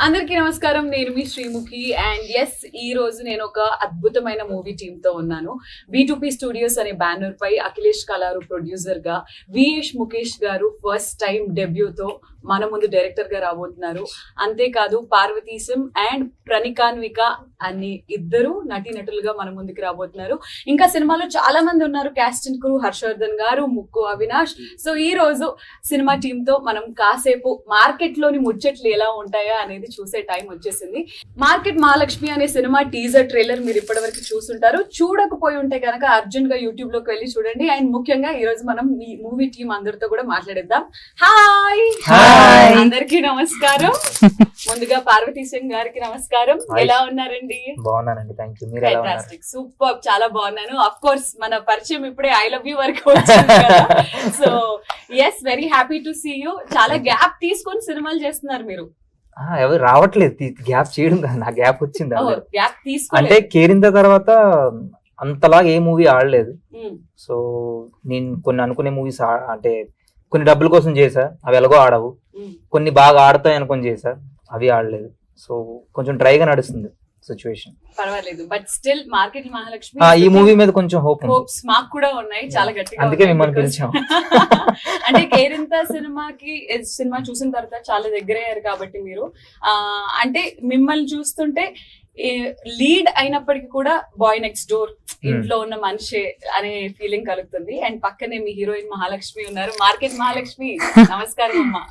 అందరికీ నమస్కారం. నేను మీ శ్రీముఖి అండ్ ఎస్ ఈ రోజు నేను ఒక అద్భుతమైన మూవీ టీమ్ తో ఉన్నాను. B2P స్టూడియోస్ అనే బ్యానర్ పై అఖిలేష్ కలారు ప్రొడ్యూసర్ గా, విఎస్ ముఖేష్ గారు ఫస్ట్ టైం డెబ్యూతో మన ముందు డైరెక్టర్ గా రాబోతున్నారు. అంతేకాదు పార్వతీశం అండ్ ప్రణికాన్విక అని ఇద్దరు నటీనటులుగా మన ముందుకు రాబోతున్నారు. ఇంకా సినిమాలో చాలా మంది ఉన్నారు. క్యాస్ట్ అండ్ క్రూ హర్షవర్ధన్ గారు, ముక్కు అవినాష్. సో ఈ రోజు సినిమా టీమ్ తో మనం కాసేపు మార్కెట్ లోని ముచ్చట్లు ఎలా ఉంటాయా అనేది చూసే టైం వచ్చేసింది. మార్కెట్ మహాలక్ష్మి అనే సినిమా టీజర్ ట్రైలర్ మీరు ఇప్పటివరకు చూసుంటారు. చూడకపోయి ఉంటే కనుక అర్జున్ గా యూట్యూబ్ లోకి వెళ్ళి చూడండి. అండ్ ముఖ్యంగా ఈ రోజు మనం ఈ మూవీ టీం అందరితో కూడా మాట్లాడేద్దాం. హాయ్ అందరికీ నమస్కారం. ముందుగా పార్వతీశం గారికి నమస్కారం. ఎలా ఉన్నారండి? బాగున్నానండి, థ్యాంక్ యూ. మీరు ఎలా ఉన్నారు? సూపర్, చాలా బాగున్నాను. అఫ్ కోర్స్ మన పరిచయం ఇప్పుడే ఐ లవ్ యూ వరకు వచ్చింది కదా. So yes, very happy to see you. చాలా గ్యాప్ తీసుకొని సినిమాలు చేస్తున్నారు మీరు. ఎవరు రావట్లేదు, గ్యాప్ చేయడం కాదు, నా గ్యాప్ వచ్చింది. గ్యాప్ తీసుకొని అంటే కేరింత తర్వాత అంతలాగా ఏ మూవీ ఆడలేదు. సో నేను కొన్ని అనుకునే మూవీస్ అంటే కొన్ని డబ్బుల కోసం చేసా, అవి ఎలాగో ఆడవు. కొన్ని బాగా ఆడతాయి అనుకొని చేసా, అవి ఆడలేదు. సో కొంచెం డ్రైగా నడుస్తుంది సిచ్యువేషన్. పర్వాలేదు, బట్ స్టిల్ మార్కెట్ మహాలక్ష్మి ఈ మూవీ మీద కొంచెం హోప్స్ మాకు కూడా ఉన్నాయి, చాలా గట్టిగా. అందుకే మిమ్మల్ని పిలిచాం. అంటే కేరింత సినిమా చూసిన తర్వాత చాలా దగ్గర అయ్యారు కాబట్టి మీరు అంటే మిమ్మల్ని చూస్తుంటే లీడ్ అయినప్పటికీ కూడా బాయ్ నెక్స్ట్ డోర్, ఇంట్లో ఉన్న మనిషి అనే ఫీలింగ్ కలుగుతుంది. అండ్ పక్కనే మీ హీరోయిన్ మహాలక్ష్మి ఉన్నారు. మార్కెట్ మహాలక్ష్మి, నమస్కారం అమ్మా.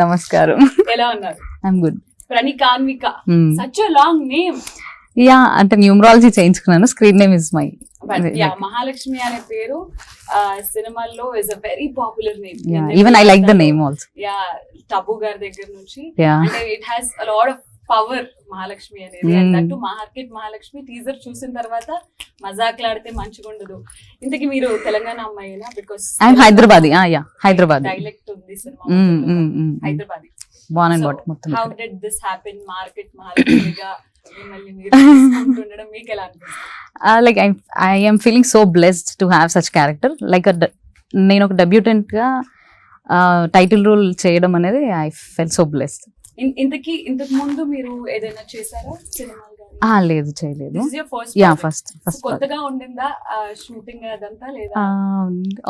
నమస్కారం. ఎలా ఉన్నారు? I'm good. ప్రణికాన్విక, such a long name. Yeah, అంటే న్యూమరాలజీ చేయించుకున్నాను. Screen name is my. Mahalakshmi అనే పేరు సినిమాల్లో is a very popular name. Even I like the name also. Yeah, Tabu గారి దగ్గర నుంచి అంటే it has a lot of power Mahalakshmi అనేది. అంటూ మార్కెట్ మహాలక్ష్మి టీజర్ చూసిన తర్వాత మజాక్లాడితే మంచిగా ఉండదు. ఇంతకీ మీరు తెలంగాణ అమ్మాయినా? Because I'm Hyderabadi. Yeah, Hyderabad dialect ఉంది సినిమా. హైదరాబాదీ. మొత్తం. How did this happen? Market మహాలక్ష్మిగా మిమ్మల్ని మీరు తీసుకుంటుండడం మీకు ఎలా అనిపిస్తుంది? Like I am feeling so blessed to have such character. Like నేను ఒక డెబ్యూటెంట్ గా టైటిల్ రోల్ చేయడం అనేది ఐ ఫెల్ సో బ్లెస్డ్. ఇంతకు ముందు మీరు ఏదైనా చేశారా సినిమాలు? లేదు, చేయలేదు. ఫస్ట్ కొత్తగా ఉండిందా షూటింగ్ అదంతా? లేదా,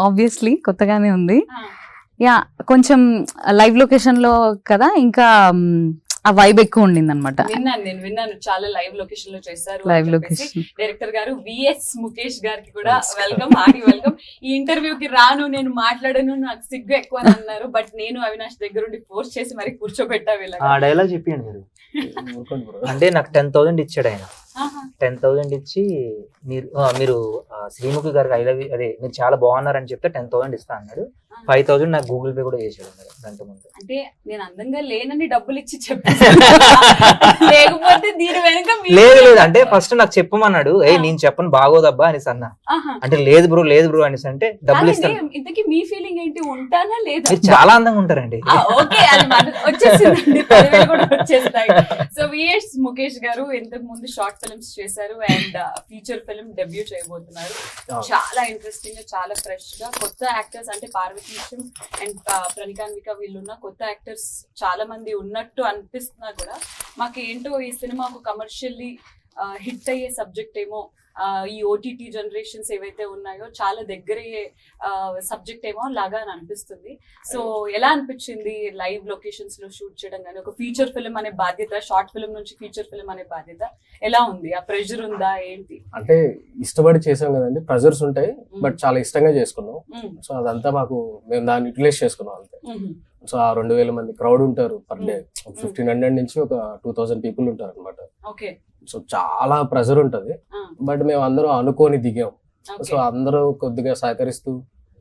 ఆబ్వియస్లీ కొత్తగానే ఉంది. యా, కొంచెం లైవ్ లొకేషన్ లో కదా, ఇంకా ఆ వైబ్ ఎక్కువ ఉండింది అనమాట. నేను విన్నాను చాలా లైవ్ లొకేషన్ లో చేశారు. లైవ్ లొకేషన్ డైరెక్టర్ గారు విఎస్ ముఖేష్ గారికి కూడా వెల్కమ్, హార్టీ వెల్కమ్. ఈ ఇంటర్వ్యూకి రాను, నేను మాట్లాడను, నాకు సిగ్గు ఎక్కువ అని అన్నారు. బట్ నేను అవినాష్ దగ్గర ఉండి ఫోర్స్ చేసి మరి కూర్చోబెట్టా. ఆ డైలాగ్ చెప్పండి మీరు. అంటే నాకు 10,000 ఇచ్చాడు ఆయన. 10,000 ఇచ్చి మీరు శ్రీముఖి గారికి ఐ లవ్ యూ, అదే మీరు చాలా బాగున్నారని చెప్తే 10,000 ఇస్తా అన్నాడు. 5,000 నాకు గూగుల్ పే కూడా చేశాడు గంట ముందు. అంటే నేను అందంగా లేనని డబ్బులు ఇచ్చి చెప్పాను, లేకపోతే దీని వెనక లేదు అంటే ఫస్ట్ నాకు చెప్పమన్నాడు. నేను చెప్పను బాగోదబ్బా అనేసి అన్నా. అంటే లేదు బ్రో అనేసి అంటే డబ్బులు ఇస్తాను. ఇంతకీ మీ ఫీలింగ్ ఏంటి? ఉంటానా లేదా? మీరు చాలా అందంగా ఉంటారండి. ఓకే, అది వచ్చేసిందండి, 10,000 కూడా వచ్చేస్తాయి. సో విఎస్ ముఖేష్ గారు ఇంతకు ముందు షార్ట్ ఫిల్మ్స్ చేశారు అండ్ ఫీచర్ ఫిల్మ్ డెబ్యూ చేయబోతున్నారు. చాలా ఇంట్రెస్టింగ్ గా, చాలా ఫ్రెష్ గా కొత్త యాక్టర్స్ అంటే పార్వతీశం అండ్ ప్రణికాన్విక వీళ్ళున్న కొత్త యాక్టర్స్ చాలా మంది ఉన్నట్టు అనిపిస్తున్నా కూడా మాకు ఏంటో ఈ సినిమా ఒక కమర్షియల్లీ హిట్ అయ్యే సబ్జెక్ట్ ఏమో, ఈ ఓటీటీ జనరేషన్స్ ఏవైతే ఉన్నాయో చాలా దగ్గరయ్యే సబ్జెక్ట్ ఏమో లాగా అని అనిపిస్తుంది. సో ఎలా అనిపించింది లైవ్ లొకేషన్స్ లో షూట్ చేయడం? కానీ ఒక ఫీచర్ ఫిల్మ్ అనే బాధ్యత, షార్ట్ ఫిల్మ్ నుంచి ఫీచర్ ఫిల్మ్ అనే బాధ్యత ఎలా ఉంది? ఆ ప్రెషర్ ఉందా ఏంటి? అంటే ఇష్టపడి చేసాం కదండి, ప్రెషర్స్ ఉంటాయి, బట్ చాలా ఇష్టంగా చేసుకున్నాం. సో అదంతా మేము దాన్ని యూటిలైజ్ చేసుకున్నాం అంతే. సో ఆ 2,000 మంది క్రౌడ్ ఉంటారు పర్ డే. 1,500 నుంచి ఒక 2,000 పీపుల్ ఉంటారు అనమాట. సో చాలా ప్రెషర్ ఉంటది, బట్ మేము అందరం అనుకోని దిగాం. సో అందరూ కొద్దిగా సహకరిస్తూ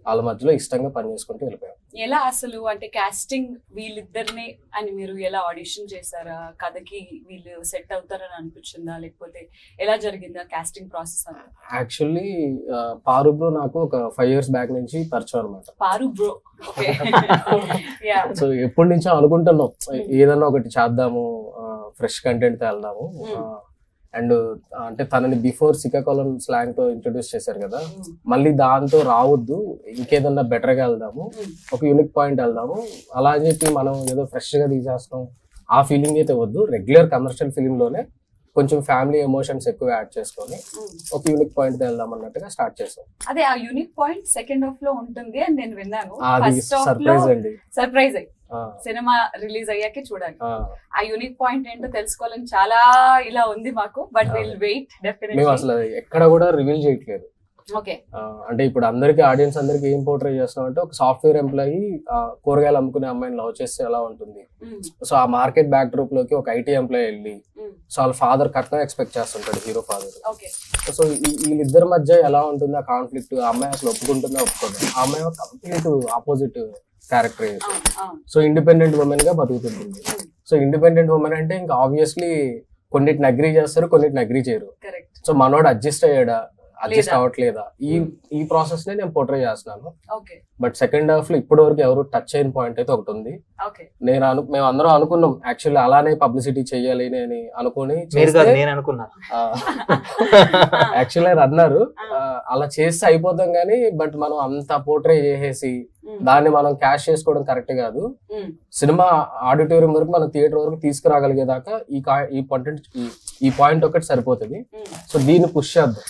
వాళ్ళ మధ్యలో ఇష్టంగా పని చేసుకుంటూ వెళ్ళిపోయాం. ఎలా అసలు అంటే కాస్టింగ్ వీళ్ళిద్దరినే అని మీరు ఎలా ఆడిషన్ చేశారా? కథకి వీళ్ళు సెట్ అవుతారని అనిపించిందా, లేకపోతే ఎలా జరిగింది ఆ కాస్టింగ్ ప్రాసెస్? యాక్చువల్లీ పారు బ్రో నాకు ఒక 5 years బ్యాక్ నుంచి పరిచయం అనమాట. పారు బ్రో, సో ఎప్పటి నుంచో అనుకుంటున్నాం ఏదన్నా ఒకటి చేద్దాము, ఫ్రెష్ కంటెంట్ తో వెళ్దాము. అండ్ అంటే తనని బిఫోర్ శ్రీకాకుళం స్లాంగ్ తో ఇంట్రొడ్యూస్ చేశారు కదా, మళ్ళీ దాంతో రావద్దు, ఇంకేదన్నా బెటర్ గా వెళ్దాము, ఒక యూనిక్ పాయింట్ వెళ్దాము, అలా అని చెప్పి మనం ఏదో ఫ్రెష్ గా తీసేస్తాం ఆ ఫీలింగ్ అయితే వద్దు, రెగ్యులర్ కమర్షియల్ ఫిలిం లోనే కొంచెం ఫ్యామిలీ ఎమోషన్స్ ఎక్కువ యాడ్ చేసుకొని ఒక యూనిక్ పాయింట్ వెళ్దాం అన్నట్టుగా స్టార్ట్ చేసాం. అదే ఆ యూనిక్ పాయింట్ సెకండ్ హాఫ్ లో ఉంటుంది అని నేను విన్నాను. అది ఫస్ట్ హాఫ్ లో సర్ప్రైజ్ అండి. సర్ప్రైజ్ అయ్యి సినిమా రిలీజ్ అయ్యాకే చూడాలి. ఆ యూనిక్ పాయింట్ ఏంటో తెలుసుకోవాలని చాలా ఇలా ఉంది మాకు. బట్ విల్ వెయిట్ మేము డెఫినెట్లీ. అసలు ఎక్కడ కూడా రివీల్ చేయట్లేదు. ఓకే. అంటే ఇప్పుడు అందరికి ఆడియన్స్ అందరికి ఏం పోర్ట్రే చేస్తున్నాం అంటే, ఒక సాఫ్ట్వేర్ ఎంప్లాయీ కూరగాయలు అమ్ముకునే అమ్మాయిని లవ్ చేస్తే ఎలా ఉంటుంది, సో ఆ మార్కెట్ బ్యాక్ డ్రాప్ లోకి ఒక ఐటీ ఎంప్లాయీ వెళ్ళి సో వాళ్ళ ఫాదర్ కట్నం ఎక్స్పెక్ట్ చేస్తుంటాడు, హీరో ఫాదర్. ఓకే. సో వీళ్ళిద్దరి మధ్య ఎలా ఉంటుంది ఆ కాన్ఫ్లిక్ట్, ఆ అమ్మాయి అసలు ఒప్పుకుంటుందా ఒప్పుకోదు, ఆ అమ్మాయి complete opposite character. So independent women గా బతుకుతుంటుంది. సో ఇండిపెండెంట్ ఉమెన్ అంటే ఇంకా ఆబ్వియస్లీ కొన్నిటిని అగ్రీ చేస్తారు, కొన్నిటిని అగ్రీ చేయరు. సో మనోడు అడ్జస్ట్ అయ్యాడా, అడ్జస్ట్ అవ్వట్లేదా, ఈ ప్రాసెస్ నే నేను పోర్ట్రే చేస్తున్నాను. బట్ సెకండ్ హాఫ్ లో ఇప్పటి వరకు ఎవరు టచ్ అయిన పాయింట్ అయితే ఒకటి ఉంది. మేము అందరం అనుకున్నాం యాక్చువల్లీ అలానే పబ్లిసిటీ చెయ్యాలి అని అనుకుని యాక్చువల్లీ అన్నారు అలా చేస్తే అయిపోతాం కానీ, బట్ మనం అంత పోర్ట్రే చేసేసి దాన్ని మనం క్యాష్ చేసుకోవడం కరెక్ట్ కాదు. సినిమా ఆడిటోరియం వరకు మనం థియేటర్ వరకు తీసుకురాగలిగేదాకా ఈ పాయింట్ ఒకటి సరిపోతుంది. సో దీన్ని పుష్ చేద్దాం.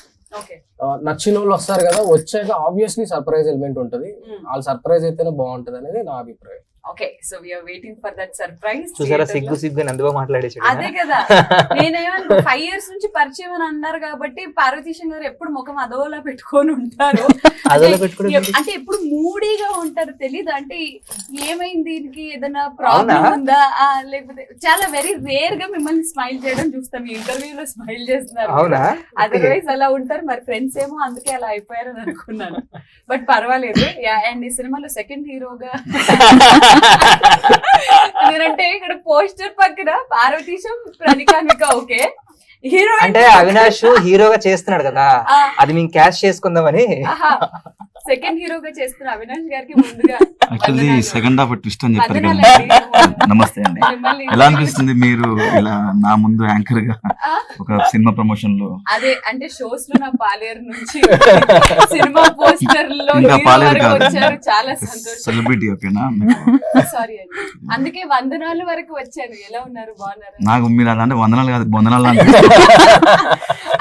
నచ్చిన వాళ్ళు వస్తారు కదా, వచ్చాక ఆబ్వియస్లీ సర్ప్రైజ్ ఎలిమెంట్ ఉంటది. వాళ్ళు సర్ప్రైజ్ అయితేనే బాగుంటది అనేది నా అభిప్రాయం. Okay, so we are waiting for that surprise. చూసారా సిగ్గు సిగ్గు ఎందుకో మాట్లాడేసాడు. అదే కదా, నేనేమన్నా 5 years నుంచి పరిచయం అని అన్నారు కాబట్టి పార్వతీశం గారు ఎప్పుడు ముఖం అదోలా పెట్టుకొని ఉంటారు. అంటే ఎప్పుడు మూడీగా ఉంటారు, తెలీదు. అంటే ఏమైంది, దీనికి ఏదైనా ప్రాబ్లం ఉందా, లేకపోతే చాలా వెరీ రేర్ గా మిమ్మల్ని స్మైల్ చేయడం చూస్తాం. ఈ ఇంటర్వ్యూలో స్మైల్ చేస్తున్నారు, అదర్వైజ్ అలా ఉంటారు. మరి ఫ్రెండ్స్ ఏమో అందుకే అలా అయిపోయారని అనుకున్నాను. బట్ పర్వాలేదు. అండ్ ఈ సినిమాలో సెకండ్ హీరోగా ఎందుకంటే ఇక్కడ పోస్టర్ పక్కన పార్వతీశం ప్రణికానిక ఓకే హీరో అంటే అవినాష్ హీరోగా చేస్తున్నాడు కదా, అది మేము క్యాష్ చేసుకుందామని. సెకండ్ హీరోగా చేస్తున్న అవినాష్ గారికి ముందుగా యాక్చువల్లీ సెకండ్ హాఫ్ ట్విస్ట్ అని చెప్పారు కదా. నమస్తే అండి, ఎలా అనిపిస్తుంది మీరు ఇలా నా ముందు యాంకర్ గా ఒక సినిమా ప్రమోషన్ లో? అదే అంటే షోస్ లో నా పాలేరు నుంచి సినిమా పోస్టర్ లో ఇంకా పాలేరు కాదు, వచ్చారు, చాలా సంతోషం. సెలబ్రిటీ ఓకేనా? సారీ అండి, అందుకే వందనాలు వరకు వచ్చారు. ఎలా ఉన్నారు, బాగున్నారు? నాకు మీరు అలాంటి వందనాలు కాదు వందనాలు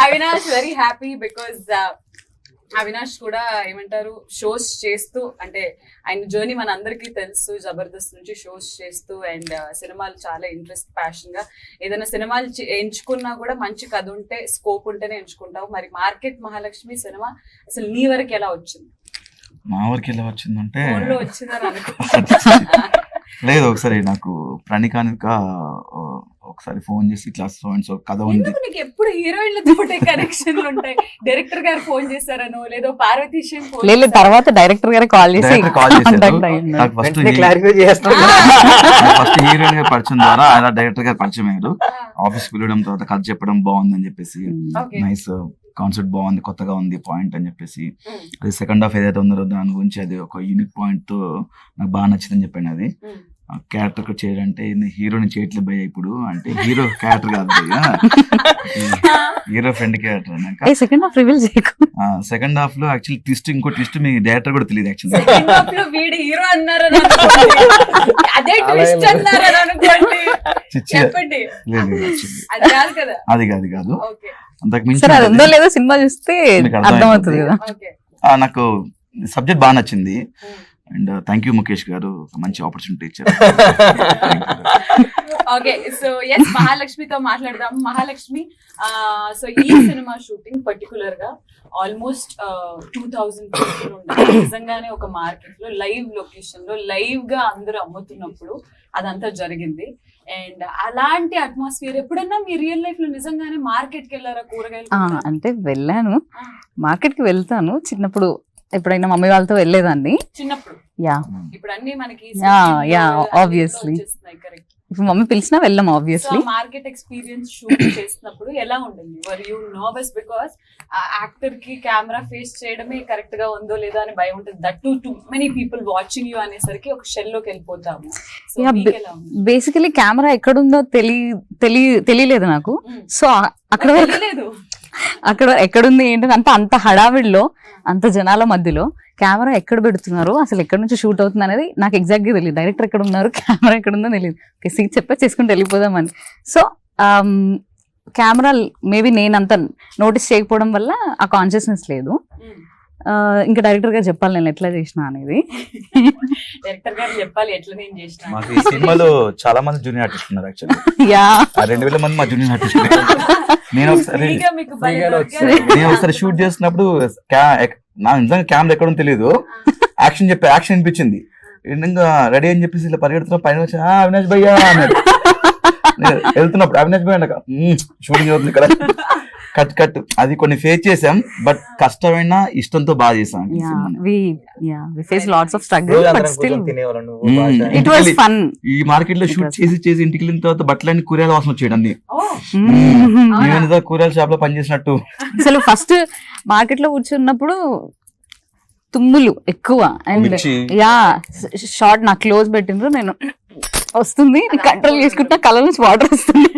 Avinash very happy because Avinash కూడా ఏమంటారు షోస్ చేస్తూ, అంటే ఆయన జర్నీ మన అందరికీ తెలుసు, జబర్దస్త్ నుంచి షోస్ చేస్తూ అండ్ సినిమాలు చాలా ఇంట్రెస్ట్, ప్యాషన్ గా ఏదైనా సినిమాలు ఎంచుకున్నా కూడా మంచి కథ ఉంటే, స్కోప్ ఉంటేనే ఎంచుకుంటావు. మరి మార్కెట్ మహాలక్ష్మి సినిమా అసలు నీ వరకు ఎలా వచ్చింది? మా వరకు ఎలా వచ్చిందంటే వచ్చిందని అనుకో లేదు, ఒకసారి నాకు ప్రణికానిక ఒకసారి ఫోన్ చేసి ఇట్లా సో కథ ఉంది. నీకు ఎప్పుడు హీరోయిన్లతో కనెక్షన్లు ఉంటాయి? డైరెక్టర్ గారు ఫోన్ చేశారనో లేదో పార్వతీశం లేదు, తర్వాత డైరెక్టర్ గారు కాల్ చేసి నాకు ఫస్ట్ హీరోయిన్ గారి పరిచయం ద్వారా అలా డైరెక్టర్ గారు పరిచయం అయ్యారు. ఆఫీస్ పిలవడం, తర్వాత కథ చెప్పడం బాగుందని చెప్పేసి, నైస్ కాన్సెప్ట్ బాగుంది, కొత్తగా ఉంది పాయింట్ అని చెప్పేసి, అది సెకండ్ హాఫ్ ఏదైతే ఉందో దాని గురించి అది ఒక యూనిక్ పాయింట్ తో నాకు బాగా నచ్చిందని చెప్పాను. అది క్యారెక్టర్ చేయాలంటే హీరోని చేయట్లేదు భయ్య ఇప్పుడు, అంటే హీరో క్యారెక్టర్ కాదు భయ్య, hero friend character. Second half reveal చేయకు. సెకండ్ హాఫ్ లో యాక్చువల్లీ ట్విస్ట్, ఇంకో ట్విస్ట్ మీ డైరెక్టర్ కూడా తెలియదు యాక్చువల్లీ. అది కాదు అంతకు మించి లేదో సినిమా చూస్తే అర్థమవుతుంది కదా. నాకు సబ్జెక్ట్ బాగా నచ్చింది అండ్ థ్యాంక్ యూ ముఖేష్ గారు, మంచి ఆపర్చునిటీ ఇచ్చారు. ఓకే, సో ఎస్ మహాలక్ష్మితో మాట్లాడదాం. మహాలక్ష్మి, సో ఈ సినిమా షూటింగ్ పర్టికులర్ గా ఆల్మోస్ట్ 2000 people ఉండాలి. నిజంగానే ఒక మార్కెట్ లో లైవ్ లొకేషన్ లో లైవ్ గా అందరూ అమ్ముతున్నప్పుడు అదంతా జరిగింది. అండ్ అలాంటి అట్మాస్ఫియర్ ఎప్పుడన్నా మీ రియల్ లైఫ్ లో నిజంగానే మార్కెట్ కి వెళ్ళారా? కూరగాయలు అంటే వెళ్ళాను, మార్కెట్ కి వెళ్తాను. చిన్నప్పుడు ఎప్పుడైనా మమ్మీ వాళ్ళతో వెళ్ళేదాన్ని చిన్నప్పుడు. యా, ఇప్పుడు అన్ని మనకి ఆబ్వియస్లీ ఇప్పుడు మమ్మీ పిలిచినా వెళ్ళాం ఆబ్వియస్లీ. మార్కెట్ ఎక్స్పీరియన్స్ షూట్ చేసినప్పుడు ఎలా ఉండింది? Were you nervous? Because actor కి కెమెరా ఫేస్ చేయడమే కరెక్ట్ గా ఉందో లేదో అని భయం ఉంటుంది. That too many people watching you అనేసరికి ఒక షెల్ లోకి వెళ్ళిపోతాము. బేసికలీ కెమెరా ఎక్కడుందో తెలియలేదు నాకు. సో అక్కడ ఎక్కడుంది ఏంటంటే అంత హడావిడిలో, అంత జనాల మధ్యలో కెమెరా ఎక్కడ పెడుతున్నారు, అసలు ఎక్కడ నుంచి షూట్ అవుతుంది అనేది నాకు ఎగ్జాక్ట్ గా తెలియదు. డైరెక్టర్ ఎక్కడ ఉన్నారు, కెమెరా ఎక్కడ ఉందో తెలియదు. సీట్ చెప్పా చేసుకుంటూ వెళ్ళిపోదామని. సో కెమెరా మేబీ నేను అంత నోటీస్ చేయకపోవడం వల్ల ఆ కాన్షియస్నెస్ లేదు. ఇంకా డైరెక్టర్ గారు చెప్పాలి నేను ఎట్లా చేసిన అనేది. డైరెక్టర్ గారు చెప్పాలి ఎట్లా నేను చేసిన. మాకు ఈ సినిమాలో చాలా మంది జూనియర్ ఆర్టిస్ట్ ఉన్నారు యాక్చువల్లీ. యా 2000 మంది మా జూనియర్ ఆర్టిస్ట్. నేను ఫ్రీగా మీకు భలే ఫ్రీగానే దొరికారు. నేను ఒకసారి షూట్ చేస్తున్నప్పుడు నా నిజంగా కెమెరా ఎక్కడో తెలియదు, యాక్షన్ అనిపించింది. ఇంకా రెడీ అని చెప్పేసి ఇలా పరిగెడుతున్నా, పైన వచ్చి అవినాష్ భయ్యా అన్నాడు. నేను వెళ్తున్నప్పుడు అవినాష్ భయ్య అన్నాక షూటింగ్ అవుతుంది ఇక్కడ, కట్ అది కొన్ని ఫేస్ చేసాం. బట్ కష్టమైన ఇష్టంతో బాగా చేసాం. we face lots of struggle, but still తినేవాళ్ళం నువ్వు Mm. బాగా. it was fun. ఈ మార్కెట్ లో షూట్ చేసి ఇంటికి వెళ్ళిన తర్వాత బట్టలన్నీ కూరగాయల వాసన వచ్చేయడం అన్ని. ఓ, నేను కూరగాయల షాప్ లో పనిచేసినట్టు. అసలు ఫస్ట్ మార్కెట్ లో కూర్చున్నప్పుడు తుమ్ములు ఎక్కువ అండ్ మిర్చి. షార్ట్ నా క్లోజ్ పెట్టిండ్రు, నేను వస్తుంది కంట్రోల్ చేసుకుంటా, కళ్ళ నుంచి వాటర్ వస్తుంది.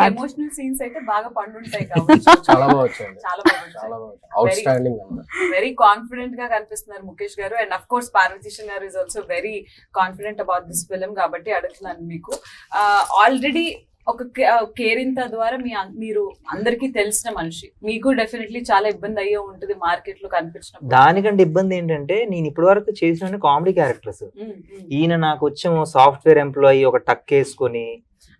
ఎమోషనల్ సీన్స్ అయితే బాగా పండుంటాయి కాబట్టి చాలా బాగా వచ్చాయండి, చాలా చాలా బాగా అవుట్ స్టాండింగ్. వెరీ కాన్ఫిడెంట్ గా కనిపిస్తున్నారు ముఖేష్ గారు. అండ్ అఫ్ కోర్స్ పార్వతీశన్ గారు is also very confident about this film. కాబట్టి అడుగుతున్నాను మీకు, ఆల్రెడీ ఒక కేరింత ద్వారా మీరు అందరికీ తెలిసిన మనిషి, మీకు డెఫినెట్లీ చాలా ఇబ్బంది అయ్యే ఉంటుంది మార్కెట్ లో కనిపించినప్పుడు. దానికంటే ఇబ్బంది ఏంటంటే నేను ఇప్పటి వరకు చేసిన కామెడీ క్యారెక్టర్స్. ఈయన నాకు వచ్చేమో సాఫ్ట్వేర్ ఎంప్లాయీ, ఒక టక్ వేసుకొని.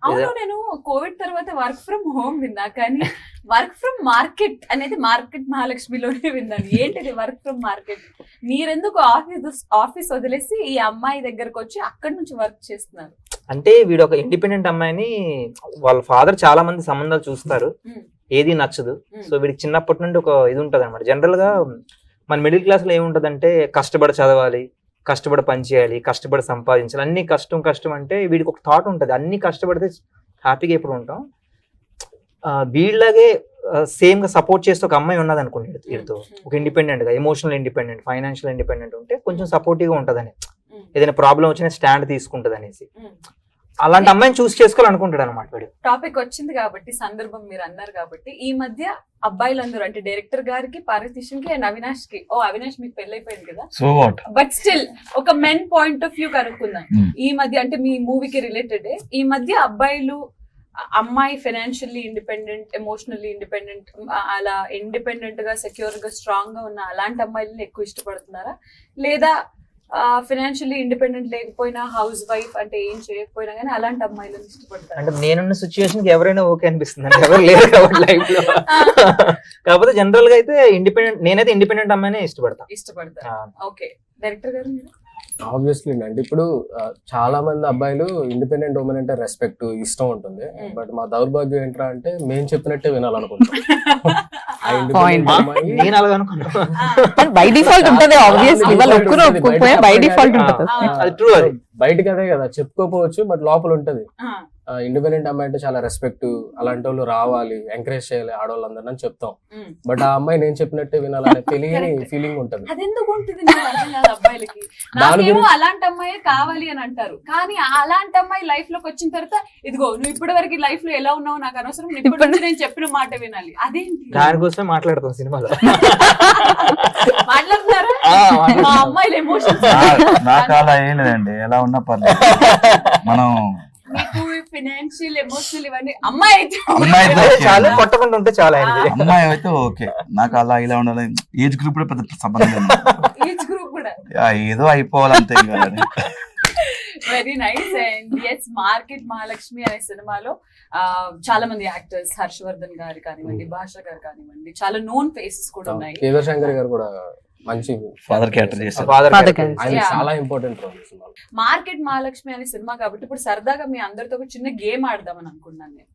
అవును, నేను కోవిడ్ తర్వాత వర్క్ ఫ్రమ్ హోమ్ విన్నా, కానీ వర్క్ ఫ్రమ్ మార్కెట్ అనేది మార్కెట్ మహాలక్ష్మిలోనే విన్నాను. ఏంటిది వర్క్ ఫ్రమ్ మార్కెట్? మీరెందుకు ఆఫీస్ వదిలేసి ఈ అమ్మాయి దగ్గరకు వచ్చి అక్కడి నుంచి వర్క్ చేస్తున్నారు? అంటే వీడు ఒక ఇండిపెండెంట్ అమ్మాయిని, వాళ్ళ ఫాదర్ చాలా మంది సంబంధాలు చూస్తారు, ఏది నచ్చదు. సో వీడికి చిన్నప్పటి నుండి ఒక ఇది ఉంటది అనమాట. జనరల్ గా మన మిడిల్ క్లాస్ లో ఏముంటదంటే కష్టపడి చదవాలి, కష్టపడి పని చేయాలి, కష్టపడి సంపాదించాలి, అన్ని కష్టం అంటే వీడికి ఒక థాట్ ఉంటది, అన్ని కష్టపడితే హ్యాపీగా ఎప్పుడు ఉంటాం. వీళ్ళగే సేమ్ గా సపోర్ట్ చేస్తే ఒక అమ్మాయి ఉన్నది అనుకోండి వీడితో, ఒక ఇండిపెండెంట్ గా, ఎమోషనల్ ఇండిపెండెంట్, ఫైనాన్షియల్ ఇండిపెండెంట్ ఉంటే కొంచెం సపోర్టివ్ గా ఉంటదని, ఏదైనా ప్రాబ్లం వచ్చినా స్టాండ్ తీసుకుంటది అనేసి, అలాంటి అమ్మాయిని చూస్ చేసుకోవాలనుకుంటాడు అనమాట వీడు. టాపిక్ వచ్చింది కాబట్టి, సందర్భం మీరు అన్నారు కాబట్టి, ఈ మధ్య అబ్బాయిలందరూ అంటే డైరెక్టర్ గారికి, పార్వతీశన్ కి అండ్ అవినాష్ కి, అవినాష్ మీకు పెళ్ళైపోయింది కదా, సో వాట్, బట్ స్టిల్ ఒక మెన్ పాయింట్ ఆఫ్ వ్యూ కనుక్కుందాం. ఈ మధ్య అంటే మీ మూవీకి రిలేటెడ్, ఈ మధ్య అబ్బాయిలు అమ్మాయి ఫైనాన్షియల్లీ ఇండిపెండెంట్, ఎమోషనల్లీ ఇండిపెండెంట్, అలా ఇండిపెండెంట్ గా సెక్యూర్ గా స్ట్రాంగ్ గా ఉన్న అలాంటి అమ్మాయిలని ఎక్కువ ఇష్టపడుతున్నారా, లేదా ఫైనాన్షియల్లీ ఇండిపెండెంట్ లేకపోయినా, హౌస్ వైఫ్ అంటే ఏం చేయకపోయినా కానీ అలాంటి అమ్మాయిలను ఇష్టపడతారు? అంటే నేనున్న సిచ్యువేషన్ కి ఎవరైనా ఓకే అనిపిస్తుంది, అంటే ఎవరు లేరు కాబట్టి లైఫ్ లో. కాకపోతే జనరల్ గా అయితే నేనైతే ఇండిపెండెంట్ అమ్మాయినే ఇష్టపడతారు. ఓకే, డైరెక్టర్ గారు మీరు? ఆబ్వియస్లీ అండి, ఇప్పుడు చాలా మంది అబ్బాయిలు ఇండిపెండెంట్ ఉమెన్ అంటే రెస్పెక్ట్, ఇష్టం ఉంటుంది. బట్ మా దౌర్భాగ్యం ఏంట్రా అంటే మేము చెప్పినట్టే వినాలనుకుంటాం. నేను అలాగ అనుకున్నాను. బై డిఫాల్ట్ ఉంటది, ఆబ్వియస్లీ వాళ్ళు ఒప్పుకోకపోయా బై డిఫాల్ట్ ఉంటది. అది ట్రూ, అది బయటకి అదే కదా చెప్పుకోపోవచ్చు, బట్ లోపల ఉంటది. ఇండిపెండెంట్ అమ్మాయి అంటే చాలా రెస్పెక్ట్, అలాంటి వాళ్ళు రావాలి, ఎంకరేజ్ చేయాలి ఆడవాళ్ళందరూ అని చెప్తాం. బట్ ఆ అమ్మాయి నేను చెప్పినట్టే వినాలనే తెలియని ఫీలింగ్ ఉంటది. అదెందుకు ఉంటుంది నాకు అర్థం కాదు అబ్బాయిలకి. నాకేమో అలాంటి అమ్మాయి కావాలి అని అంటారు, కానీ అలాంటి అమ్మాయి లైఫ్ లోకి వచ్చిన తర్వాత ఇదిగో నువ్వు ఇప్పటి వరకు లైఫ్ లో ఎలా ఉన్నావు నాకు అనవసరం, ఇప్పటి నుంచి నేను చెప్పిన మాట వినాలి. అదేంటి? దానికోసమే మాట్లాడతాం సినిమాలో. మాట్లాడుతున్నారా? మా అమ్మాయిలు ఎమోషన్స్ నాకు అలా ఏం లేదండి, ఎలా ఉన్నా పర్లేదు. మనం మీకు ఫైనాన్షియల్, ఎమోషనల్ ఇవన్నీ అమ్మాయి అయితే చాలా కొట్టకుండా ఉంటే చాలా ఆయనకి. అమ్మాయి అయితే ఓకే, నాకు అలా ఇలా ఉండాలి. ఏజ్ గ్రూప్ కూడా పెద్ద సంబంధం లేదు, ఏజ్ గ్రూప్ కూడా ఏదో అయిపోవాలంతే. Very nice. And yes, market Mahalakshmi అనే సినిమాలో చాలా మంది యాక్టర్స్, హర్షవర్ధన్ గారు కానివ్వండి, భాష గారు కానివ్వండి, చాలా నోన్ ఫేసెస్ కూడా ఉన్నాయి. కేదార్ శంకర్ గారు కూడా మంచి ఫాదర్ క్యారెక్టర్ చేస్తారు. ఆయన చాలా ఇంపార్టెంట్ రోల్ సినిమా. మార్కెట్ మహాలక్ష్మి అనే సినిమా కాబట్టి ఇప్పుడు సరదాగా మీ అందరితో ఒక చిన్న గేమ్ ఆడదామని అనుకున్నాను నేను.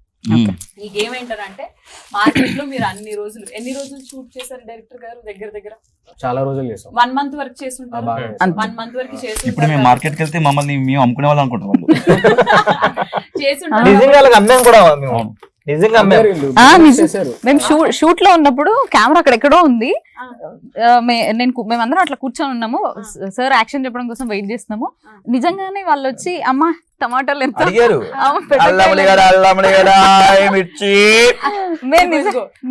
ఈ గేమ్ ఏంటంటే, మార్కెట్ లో మీరు ఎన్ని రోజులు షూట్ చేశారు డైరెక్టర్ గారు? దగ్గర చాలా రోజులు చేసాం. 1 month వరకు చేస్తుంటారు. 1 month వరకు చేస్తుంటారు. ఇప్పుడు మేము మార్కెట్ కి వెళ్తే మమ్మల్ని మేము అమ్ముకునే వాళ్ళు అనుకుంటాం వాళ్ళు. చేస్తుంటారు. నిజంగా అమ్మాం కూడా మేము, నిజంగా మేము షూట్ లో ఉన్నప్పుడు కెమెరా అక్కడెక్కడో ఉంది, మేమందరం అట్లా కూర్చొని ఉన్నాము, సార్ యాక్షన్ చెప్పడం కోసం వెయిట్ చేస్తున్నాము. నిజంగానే వాళ్ళు వచ్చి అమ్మా టమాటాలు ఎంత అడిగారు ఆ, పెట్టకాయలు అల్లమలి గడ అల్లమలి గడ మిర్చి మేము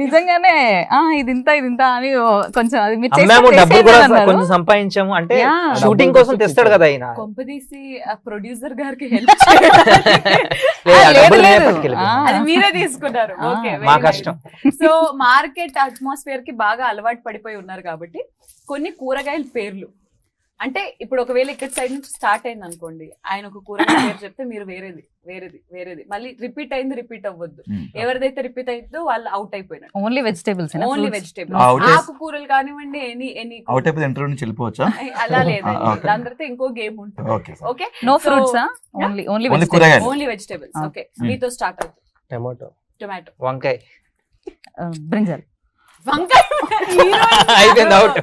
నిజంగానే ఇది ఇంత అని కొంచెం అది మీరు అమ్మాము డబ్బులు కూడా అన్నారు. కొంచెం సంపాదించాము అంటే Yeah. షూటింగ్ కోసం తెస్తాడు కదా ఆయన కొంపదీసి ప్రొడ్యూసర్ గారికి హెల్ప్ డబ్బులు లేదు. మేమే పట్టుకెళ్ళిపోయాం. అది మీరే తీసుకున్నారు. ఆ, ఓకే, మా కష్టం. సో మార్కెట్ అట్మాస్ఫియర్ కి బాగా అలవాటు పడిపోయి ఉన్నారు కాబట్టి కొన్ని కూరగాయల పేర్లు అంటే ఇప్పుడు ఒకవేళ ఇక్కడ సైడ్ నుంచి స్టార్ట్ అయింది అనుకోండి, ఆయన ఒక కూరగాయ పేరు చెప్తే మీరు వేరేది మళ్ళీ రిపీట్ అవ్వద్దు. ఎవరిదైతే రిపీట్ అయిందో వాళ్ళు అవుట్ అయిపోయినారు. Only vegetables only Out vegetables, is- ఆకుకూరలు కానివ్వండి, ఎనీ అవుట్ అయిపోతే ఇంటర్వ్యూ నుంచి వెళ్ళిపోవచ్చా? అలా లేదండి. Okay. దాని తర్వాత ఇంకో గేమ్ ఉంటుంది. Okay okay, no So, fruits yeah. Only only vegetables కూరగాయలు. Only vegetables. Okay, Hmm. మీతో స్టార్ట్ అవుతుంది. టమాటో, టొమాటో, వంకాయ బ్రింజల్ వంకాయ, అయిపోయింది అవుట్.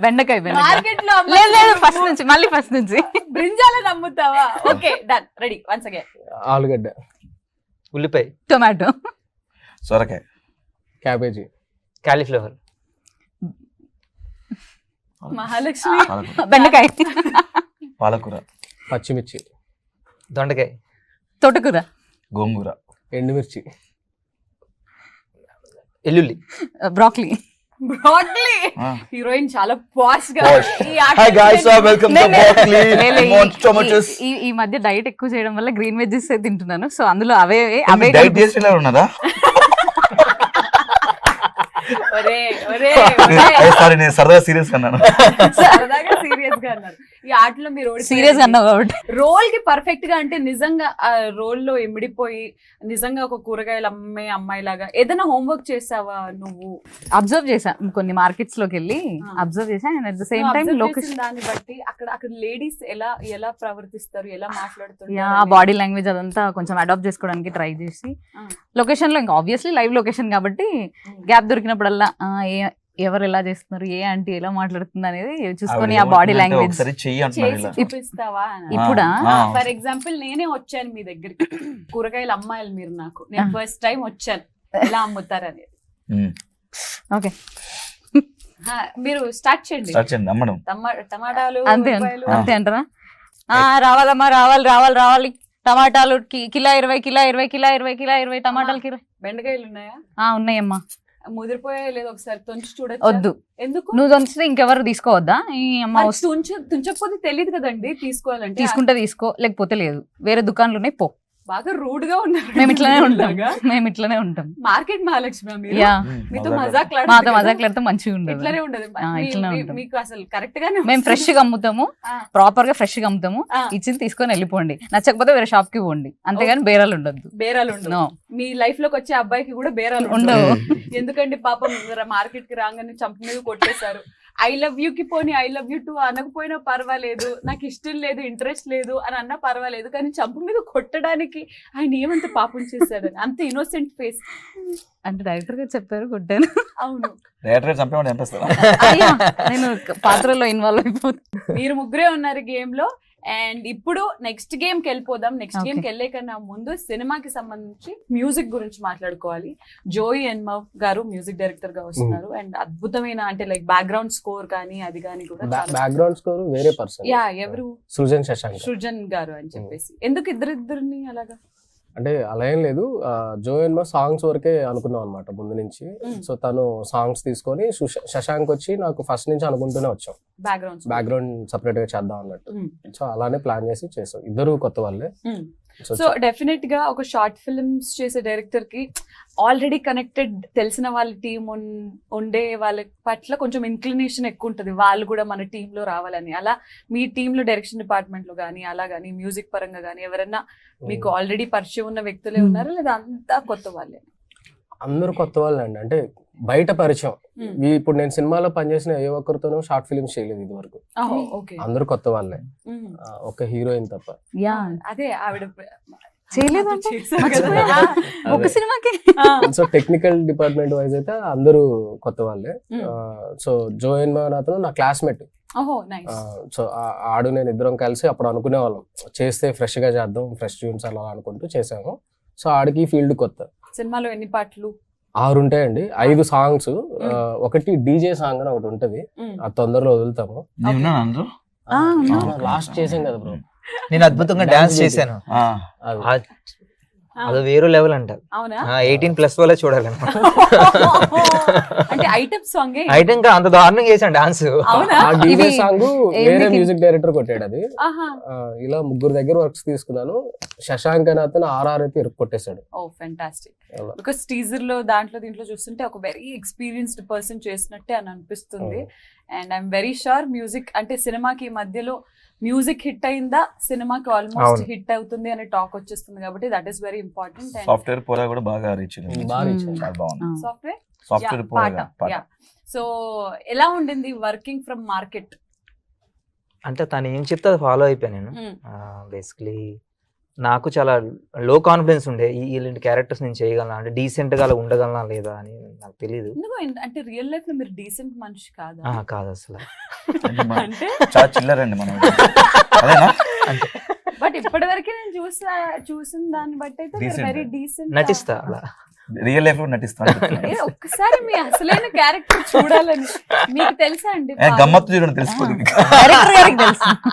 బెండకాయ మార్కెట్ లో లేదు ఫస్ట్ నుంచి మళ్ళీ ఫస్ట్ నుంచి బ్రింజాల నమ్ముతావా? Okay, done, ready, once again. ఆలుగడ్డ, ఉల్లిపాయ, టొమాటో, సొరకాయ, క్యాబేజీ, కాలీఫ్లవర్, మహాలక్ష్మి, పాలకూర, బెండకాయ, పాలకూర, పచ్చిమిర్చి, దొండకాయ, తోటకూర, గోంగూర, ఎండుమిర్చి, ఎల్లుల్లి, బ్రాక్లీ. బ్రాడ్లీ. ఆ. హీరోయిన్ చాలా పాష్ గా Posh. ఈ ఆట Hi guys, welcome to Broccoli. Tomatoes. ఈ మధ్య డైట్ ఎక్కువ చేయడం వల్ల గ్రీన్ వెజ్జెస్ తింటున్నాను, సో అందులో అవే డైట్ చేసేలా ఉన్నారా? ఒరే, ఒరే, సారీ, నేను సరదా సీరియస్ అన్నాను. సరదాగా సీరియస్ గా అన్నారు. ఈ ఆటలో మీరు సీరియస్ అన్నావు కాబట్టి రోల్ కి పర్ఫెక్ట్ గా అంటే నిజంగా ఆ రోల్ లో ఇమిడిపోయి నిజంగా ఒక కూరగాయలు అమ్మే అమ్మాయి లాగా ఏదైనా హోంవర్క్ చేసావా నువ్వు? అబ్జర్వ్ చేశా కొన్ని మార్కెట్స్ లోకి వెళ్ళి అబ్జర్వ్ చేశా and at the same time Observe location చేసిన దాన్ని బట్టి అక్కడ లేడీస్ ఎలా ప్రవర్తిస్తారు, ఎలా మాట్లాడుతారు, ఆ బాడీ లాంగ్వేజ్ అదంతా కొంచెం అడాప్ట్ చేసుకోవడానికి ట్రై చేసి లొకేషన్ లో ఇంకా ఆబ్వియస్లీ లైవ్ లొకేషన్ కాబట్టి గ్యాప్ దొరికినప్పుడల్లా ఎవరు ఎలా చేస్తున్నారు, ఏ ఆంటీ ఎలా మాట్లాడుతుంది అనేది చూసుకొని ఆ బాడీ లాంగ్వేజ్ ఒకసారి చెయ్యి అంటున్నారు చేసి ఇలా. చూపిస్తావా? ఇప్పుడా? ఫర్ ఎగ్జాంపుల్ నేనే వచ్చాను మీ దగ్గరికి, కూరగాయలు అమ్మాయిలు మీరు, నాకు నేను ఫస్ట్ టైం వచ్చాను ఎలా అమ్ముతారనేది. ఓకే మీరు స్టార్ట్ చేయండి. స్టార్ట్ చేయండి అమ్మడం. టమాటాలు, అంతే ఉల్లిపాయలు. అంతే అంటారా? రావాలమ్మా, రావాలి టమాటాలు కిలో 20 కిలో 20 టమాటాలు కిలో. బెండకాయలు ఉన్నాయా? ఉన్నాయమ్మా. ముదిరిపోయా లేదు, ఒకసారి తుంచి చూడొచ్చు. వద్దు, ఎందుకు? నువ్వు తుంచితే ఇంకెవరు తీసుకోవద్దా? ఈ అమ్మ మరి తుంచకపోతే తెలియదు కదండి తీసుకోవాలంటే. తీసుకుంటే తీసుకో, లేకపోతే లేదు. వేరే దుకాణాలు ఉన్నాయి, పో. బాగా రూడ్ గా ఉన్నారు. మేము ఇట్లానే ఉంటాం. మార్కెట్ మహాలక్ష్మి మీరు. యా, మీతో మాతో మజాక్లాడితే మజాక్లాడితే మంచిగా ఉండదు. ఇట్లానే ఉండదు. ఇట్లానే ఉంటాం. మీకు అసలు కరెక్ట్ గానే మేము ఫ్రెష్ గా అమ్ముతాము, ప్రాపర్ గా ఫ్రెష్ గా అమ్ముతాము. ఇచ్చింది తీసుకొని వెళ్ళిపోండి, నచ్చకపోతే వేరే షాప్ కి పోండి, అంతేగాని బేరాలు ఉండద్దు. బేరాలు ఉండవు. మీ లైఫ్ లోకి వచ్చే అబ్బాయికి కూడా బేరాలు ఉండవు. ఎందుకంటే పాపం మార్కెట్ కి రాగానే చంప మీద కొట్టేశారు. ఐ లవ్ యూ కి పోనీ ఐ లవ్ యూ టు అనకపోయినా పర్వాలేదు, నాకు ఇష్టం లేదు, ఇంట్రెస్ట్ లేదు అని అన్నా పర్వాలేదు, కానీ చంప మీద కొట్టడానికి ఆయన ఏమంత పాపం చేశాడని అంత ఇన్నోసెంట్ ఫేస్. అంటే డైరెక్టర్ గా చెప్పారు, కొట్టాను. అవును, రేటర్ చంపేవాడు చంపేస్తారా? అయ్యా, నేను పాత్రలో ఇన్వాల్వ్ అయిపోతాను. మీరు ముగ్గురే ఉన్నారు గేమ్ లో. అండ్ ఇప్పుడు నెక్స్ట్ గేమ్ కి వెళ్ళిపోదాం. నెక్స్ట్ గేమ్ కి వెళ్ళే కన్నా ముందు సినిమాకి సంబంధించి మ్యూజిక్ గురించి మాట్లాడుకోవాలి. జోయి ఎన్మవ్ గారు మ్యూజిక్ డైరెక్టర్ గా వస్తున్నారు. అండ్ అద్భుతమైన అంటే లైక్ బ్యాక్గ్రౌండ్ స్కోర్ కానీ అది కానీ కూడా బ్యాక్గ్రౌండ్ స్కోర్ వేరే పర్సన్. యా, ఎవరు? సృజన్ గారు అని చెప్పేసి. ఎందుకు ఇద్దరిని అలాగా? అంటే అలా ఏం లేదు, జో ఎన్మా సాంగ్స్ వరకే అనుకున్నాం అనమాట ముందు నుంచి. సో తను సాంగ్స్ తీసుకొని శశాంక్ వచ్చి నాకు ఫస్ట్ నుంచి అనుకుంటూనే వచ్చాం బ్యాక్గ్రౌండ్ సపరేట్ గా చేద్దాం అన్నట్టు. సో అలానే ప్లాన్ చేసి చేసాం. ఇద్దరు కొత్త వాళ్ళే. సో డెఫినెట్ గా ఒక షార్ట్ ఫిల్మ్స్ చేసే డైరెక్టర్ కి ఆల్రెడీ కనెక్టెడ్ తెలిసిన వాళ్ళ టీం ఉండే వాళ్ళ పట్ల కొంచెం ఇన్క్లినేషన్ ఎక్కువ ఉంటుంది, వాళ్ళు కూడా మన టీమ్ లో రావాలని. అలా మీ టీమ్ లో డైరెక్షన్ డిపార్ట్మెంట్ లో కానీ అలా కానీ మ్యూజిక్ పరంగా కానీ ఎవరైనా మీకు ఆల్రెడీ పరిచయం ఉన్న వ్యక్తులే ఉన్నారా, లేదా అంతా కొత్త వాళ్ళే? అందరూ కొత్త వాళ్ళే అండి. అంటే బయట పరిచయం. ఇప్పుడు నేను సినిమాలో పనిచేసిన ఏ ఒక్కరితోనూ షార్ట్ ఫిల్మ్స్ చేయలేదు ఇది వరకు. అందరూ కొత్త వాళ్ళే, ఒక హీరోయిన్ తప్ప. అదే ఆవిడ చేయలేదు ఒక సినిమాకి. సో టెక్నికల్ డిపార్ట్మెంట్ వైజ్ అయితే అందరూ కొత్త వాళ్ళే. సో జో ఎన్మా అతను నా క్లాస్మేట్. సో ఆడు నేను ఇద్దరం కలిసి అప్పుడు అనుకునే వాళ్ళం చేస్తే ఫ్రెష్ గా చేద్దాం, ఫ్రెష్ ట్యూన్స్ అలా అనుకుంటూ చేసాము. సో ఆడికి ఫీల్డ్ కొత్త. సినిమాలో ఎన్ని పాటలు? 6 ఉంటాయండి, 5 సాంగ్స్. ఒకటి డీజే సాంగ్ అని ఒకటి ఉంటది, అది తొందరలో వదులుతాము. లాస్ట్ చేసాం కదా బ్రో, నేను అద్భుతంగా డాన్స్ చేశాను. అది వేరే లెవెల్ అంట. అవునా? 18+ వాళ్ళే చూడాలి. అంటే ఐటమ్ సాంగ్ ఐటమ్ అంత దారుణంగా చేశాను డాన్స్. ఆ డీజే సాంగ్ వేరే మ్యూజిక్ డైరెక్టర్ కొట్టాడు అది. ఇలా 3 దగ్గర వర్క్స్ తీసుకున్నాను. శశాంక్ అని అతను RR అయితే కొట్టేశాడు. Oh fantastic. బికాస్ టీజర్ లో దీంట్లో చూస్తుంటే ఒక వెరీ ఎక్స్పీరియన్స్డ్ పర్సన్ చేసినట్టే అని అనిపిస్తుంది. And I'm very sure music అంటే సినిమాకి మధ్యలో మ్యూజిక్ హిట్ అయిందా సినిమాకి ఆల్మోస్ట్ హిట్ అవుతుంది అనే టాక్ వచ్చేస్తుంది కాబట్టి that is very important. Software పోరా కూడా బాగా రీచ్ సాఫ్ట్వేర్ పాట. సో ఎలా ఉండింది వర్కింగ్ ఫ్రమ్ మార్కెట్? అంటే తను ఏం చెప్తే అది ఫాలో అయిపోయాను నేను. బేసికలీ నాకు చాలా లో కాన్ఫిడెన్స్ ఉండే ఇలాంటి క్యారెక్టర్స్ నేను చేయగలనా, అంటే డీసెంట్ గా అలా ఉండగలనా లేదా అని నాకు తెలియదు. అంటే రియల్ లైఫ్ లో మీరు డీసెంట్ మనిషి కాదా? కాదు అసలు. అంటే చాలా చిల్లర అండి మనం. బట్ ఇప్పటి వరకు నేను చూసిన దాన్ని బట్టి అయితే వెరీ డీసెంట్. నటిస్తా అలా, రియల్ లైఫ్ లో నటిస్తాను. ఒక్కసారి మీ అసలైన క్యారెక్టర్ చూడాలని మీకు తెలుసా అండి? గమ్మత్తు చూడండి తెలిసిపోతుంది.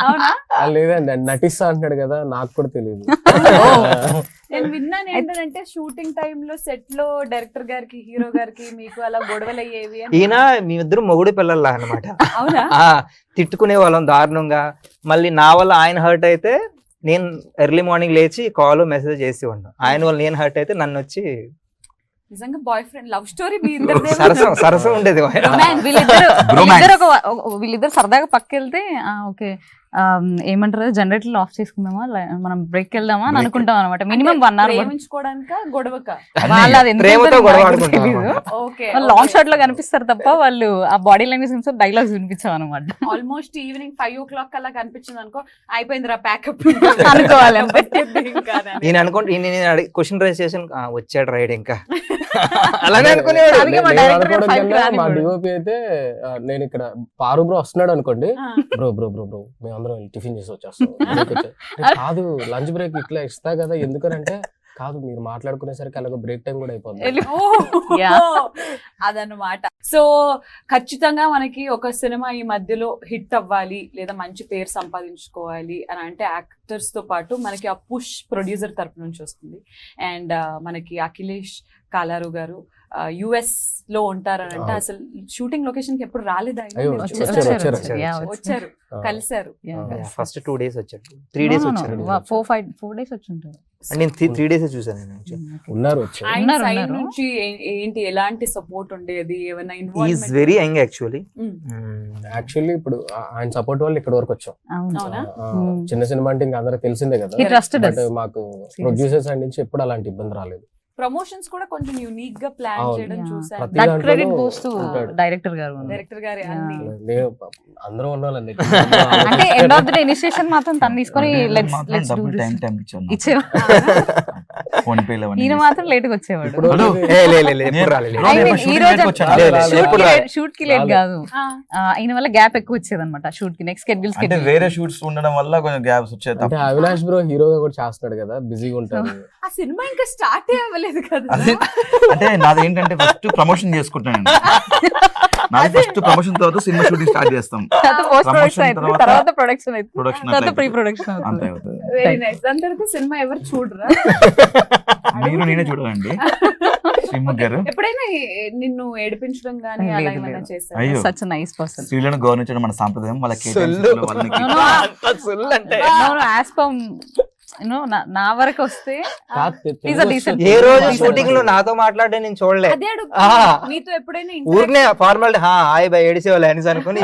అవునా? లేదండి నటిస్తా అంటున్నాడు కదా, నాకు కూడా తెలియదు. నేను విన్నాను ఏంటంటే షూటింగ్ టైమ్ లో సెట్ లో డైరెక్టర్ గారికి హీరో గారికి మీకు అలా గొడవలు అయ్యేవి. ఈయన మీ ఇద్దరు మొగుడు పిల్లల్లా అనమాట. అవునా? తిట్టుకునే వాళ్ళం దారుణంగా. మళ్ళీ నా వల్ల ఆయన హర్ట్ అయితే నేను ఎర్లీ మార్నింగ్ లేచి కాల్ మెసేజ్ చేసి ఉన్నాను. ఆయన వల్ల నేను హర్ట్ అయితే నన్ను వచ్చి నిజంగా బాయ్ ఫ్రెండ్ లవ్ స్టోరీ సరసం ఉండేది. వీళ్ళిద్దరు సరదాగా పక్కెళ్తే ఓకే ఏమంటారు జనరేటర్ ఆఫ్ చేసుకుందామా మనం బ్రేక్ వెళ్దామా అని అనుకుంటాం అనమాట. మినిమం 1 hour లాంగ్ షాట్ లో కనిపిస్తారు తప్ప వాళ్ళు ఆ బాడీ లాంగ్వేజ్ డైలాగ్స్ వినిపించాం అనమాట. ఆల్మోస్ట్ ఈవినింగ్ 5 o'clock అలా కనిపించింది అనుకో, అయిపోయిందిరా ప్యాకప్ అనుకోవాలి. నేను అనుకోండి క్వశ్చన్ రైజ్ చేసాను, వచ్చాడు రైడ్ ఇంకా అలానే అనుకునేవాడు. మా డిఓపి అయితే నేను ఇక్కడ పారు బ్రో వస్తున్నాడు అనుకోండి, బ్రో బ్రో బ్రో బ్రో మేము అందరం టిఫిన్ చేసి వచ్చేస్తాం. కాదు లంచ్ బ్రేక్ ఇట్లా ఇస్తా కదా, ఎందుకనంటే కాదు మీరు మాట్లాడుకునేసరికి అలాగ బ్రేక్ టైం కూడా అయిపోతుంది అదన్నమాట. సో ఖచ్చితంగా మనకి ఒక సినిమా ఈ మధ్యలో హిట్ అవ్వాలి లేదా మంచి పేరు సంపాదించుకోవాలి అని అంటే యాక్టర్స్ తో పాటు మనకి ఆ పుష్ ప్రొడ్యూసర్ తరపు నుంచి వస్తుంది. అండ్ మనకి అఖిలేష్ కాలారు గారు US లో ఉంటారని అంటే అసలు షూటింగ్ లొకేషన్ కి ఎప్పుడు రాలేదా? వచ్చారు, కలిసారు. ఫస్ట్ 2 days వచ్చారు, 3 days వచ్చారు, 4 days వచ్చుంటారు. నేను 3 days చూసాను. ఉన్నారు నుంచి ఏంటి ఎలాంటి సపోర్ట్ ఉండేది? ఏమైనా ఈజ్ వెరీ యంగ్ యాక్చువల్లీ. ఇప్పుడు ఆయన సపోర్ట్ వల్ల ఇక్కడ వరకు వచ్చాం. చిన్న సినిమా అంటే ఇంకా అందరికి తెలిసిందే కదా, మాకు ప్రొడ్యూసర్స్ సైడ్ నుంచి ఎప్పుడు అలాంటి ఇబ్బంది రాలేదు. ప్రమోషన్స్ కూడా కొంచెం యూనిక్ గా ప్లాన్ చేయడం చూసాను. That credit goes to director గారు. అందరూ ఉండాలండి. అంటే end of the day initiation మాత్రం తను తీసుకొని లెట్స్ డూ ఇచ్చేవా. ఈయన మాత్రం లేట్ గా వచ్చేవాడు. షూట్ కి లేట్ కాదు, ఈయన వల్ల గ్యాప్ ఎక్కువ వచ్చేది అనమాట షూట్ కి. నెక్స్ట్ షెడ్యూల్ వేరే షూట్స్ ఉండడం వల్ల కొంచెం గ్యాప్స్ వచ్చేది. అవినాష్ బ్రో హీరోగా కూడా చేస్తున్నాడు కదా, బిజీగా ఉంటాడు. ఆ సినిమా ఇంకా స్టార్ట్ అవ్వలేదు కదా. అంటే నాది ఏంటంటే ఫస్ట్ ప్రమోషన్ చేసుకుంటాను. నాది ఫస్ట్ ప్రమోషన్ తర్వాత సినిమా షూటింగ్ స్టార్ట్ చేస్తాం, తర్వాత production pre production. Very nice. దాని తర్వాత సినిమా ఎవరు చూడరా? మీరు నేనే చూడాలండి. శ్రీముఖ్ గారు ఎప్పుడైనా నిన్ను ఏడిపించడం గానీ అలా ఏమైనా చేశారా? అయ్యో, సచ్ నైస్ పర్సన్. స్త్రీలను గౌరవించడం మన సాంప్రదాయం. వాళ్ళకి నా వరకు వస్తే ఏ రోజు షూటింగ్ లో నాతో మాట్లాడే నేను చూడలే. మీతో ఎప్పుడైనా ఊరినే ఫార్మాలిటీ హాయ్ బై ఏడిసేవాళ్ళు అని అనుకుని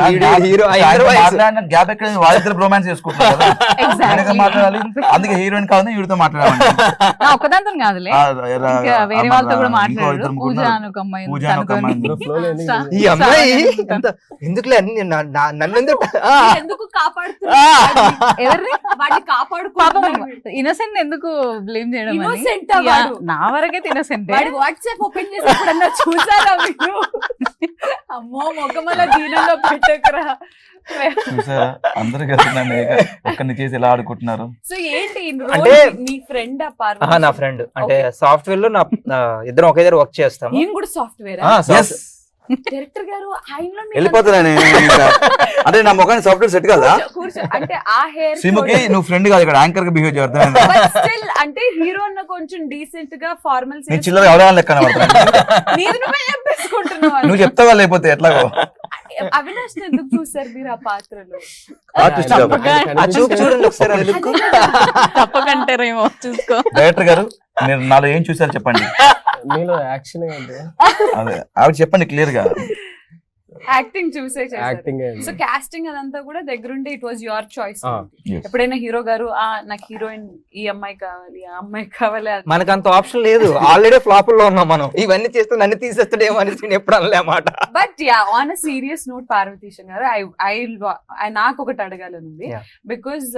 గ్యాప్ ఎక్కడ వాళ్ళిద్దరు రొమాన్స్ చేసుకుంటారు కదా, మాట్లాడాలి. అందుకే హీరోయిన్ కాదు వీడితో మాట్లాడాలి. ఒక్కదాంతో కాదులే, వేరే వాళ్ళతో కూడా మాట్లాడారు. పూజ అని ఒక అమ్మాయి, ఈ అమ్మాయి ఎందుకులే అన్ని నన్ను ఎందుకు కాపాడుతున్నారు? ఇన్నోసెంట్ ఎందుకు బ్లేమ్ చేయడం? నా వరకైతే ఇన్నోసెంట్. వాట్సాప్ ఓపెన్ చేసి ఎప్పుడన్నా చూసారా మీరు? అమ్మో మొక్కమల్ల దీనంలో పెట్టకరా. అందరూ కలిసి ఒక్కరిని చేసి ఎలా ఆడుకుంటున్నారు. సో ఏంటి అంటే మీ ఫ్రెండ్? నా ఫ్రెండ్ అంటే సాఫ్ట్వేర్ లో ఇద్దరం ఒకే దగ్గర వర్క్ చేస్తాము. నేను కూడా సాఫ్ట్వేర్. డైరెక్టర్ గారు ఆయనలో మీరు వెళ్ళిపోతానని అంటే నా ముఖాన్ని సాఫ్ట్వేర్ సెట్ కదా కూర్చో అంటే ఆ హెయిర్ శ్రీముఖి నువ్వు ఫ్రెండ్ కాదు ఇక్కడ యాంకర్ గా బిహేవ్ చేస్తాను స్టిల్ అంటే హీరో అన్న కొంచెం డీసెంట్ గా ఫార్మల్స్ నేను చిల్లర ఎవరైనా లెక్క నీది నువ్వే చెప్పేసుకుంటున్నావు. నువ్వు చెప్తావా లేకపోతే ఎట్లాగో అవినాష్ ఎందుకు చూసారు మీరు ఆ పాత్రలో? ఆర్టిస్ట్ ఆ చూపు చూడండి ఒకసారి అది look. తప్పకంటారేమో చూసుకో. డైరెక్టర్ గారు మీరు నాలో ఏం చూసారు చెప్పండి. మీలో యాక్షన్ ఏంటి? అదే ఆవిడ చెప్పండి క్లియర్ గా. యాక్టింగ్ చూసే చేశారు. యాక్టింగ్ సో కాస్టింగ్ అదంతా కూడా దగ్గరుండి it was your choice. Yes. ఎప్పుడైనా హీరో గారు నాకు హీరోయిన్ ఈ అమ్మాయి కావాలి ఆ అమ్మాయి కావాలి మనకు అంత ఆప్షన్ లేదు, ఆల్రెడీ ఫ్లాప్ లో ఉన్నాం మనం. ఇవన్నీ చేస్తే నన్ను తీసేస్తాడేమో అని నేను ఎప్పుడు అనలే అన్నమాట. But ya on a serious note Parvateesam గారు ఐ నాకు ఒకటి అడగాలనుంది. Yeah. బికాజ్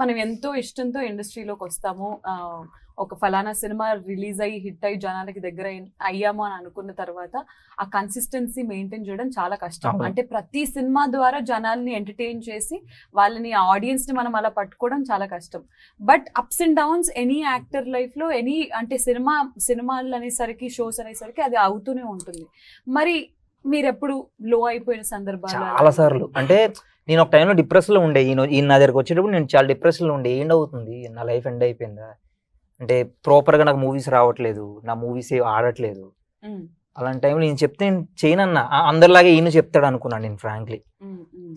మనం ఎంతో ఇష్టంతో ఇండస్ట్రీలోకి వస్తాము, ఒక ఫలానా సినిమా రిలీజ్ అయ్యి హిట్ అయ్యి జనాలకి దగ్గర అయ్యాము అని అనుకున్న తర్వాత ఆ కన్సిస్టెన్సీ మెయింటైన్ చేయడం చాలా కష్టం. అవును. అంటే ప్రతి సినిమా ద్వారా జనాల్ని ఎంటర్టైన్ చేసి వాళ్ళని ఆడియన్స్ ని మనం అలా పట్టుకోవడం చాలా కష్టం. But ups and downs any actor life లో ఎనీ అంటే సినిమాలు అనేసరికి షోస్ అనేసరికి అది అవుతూనే ఉంటుంది. మరి మీరు ఎప్పుడు లో అయిపోయిన సందర్భాలు? చాలా సార్లు. అంటే నేను ఒక టైంలో డిప్రెషన్ లో ఉండే, ఈయన నా దగ్గరకు వచ్చేటప్పుడు నేను చాలా డిప్రెషన్ లో ఉండే. ఏంటవుతుంది, నా లైఫ్ ఎండ్ అయిపోయిందా, అంటే ప్రాపర్ గా నాకు మూవీస్ రావట్లేదు, నా మూవీస్ ఆడట్లేదు. అలాంటి టైంలో నేను చెప్తే నేను చేయనన్నా, అందరిలాగే ఈయన చెప్తాడు అనుకున్నాను నేను frankly.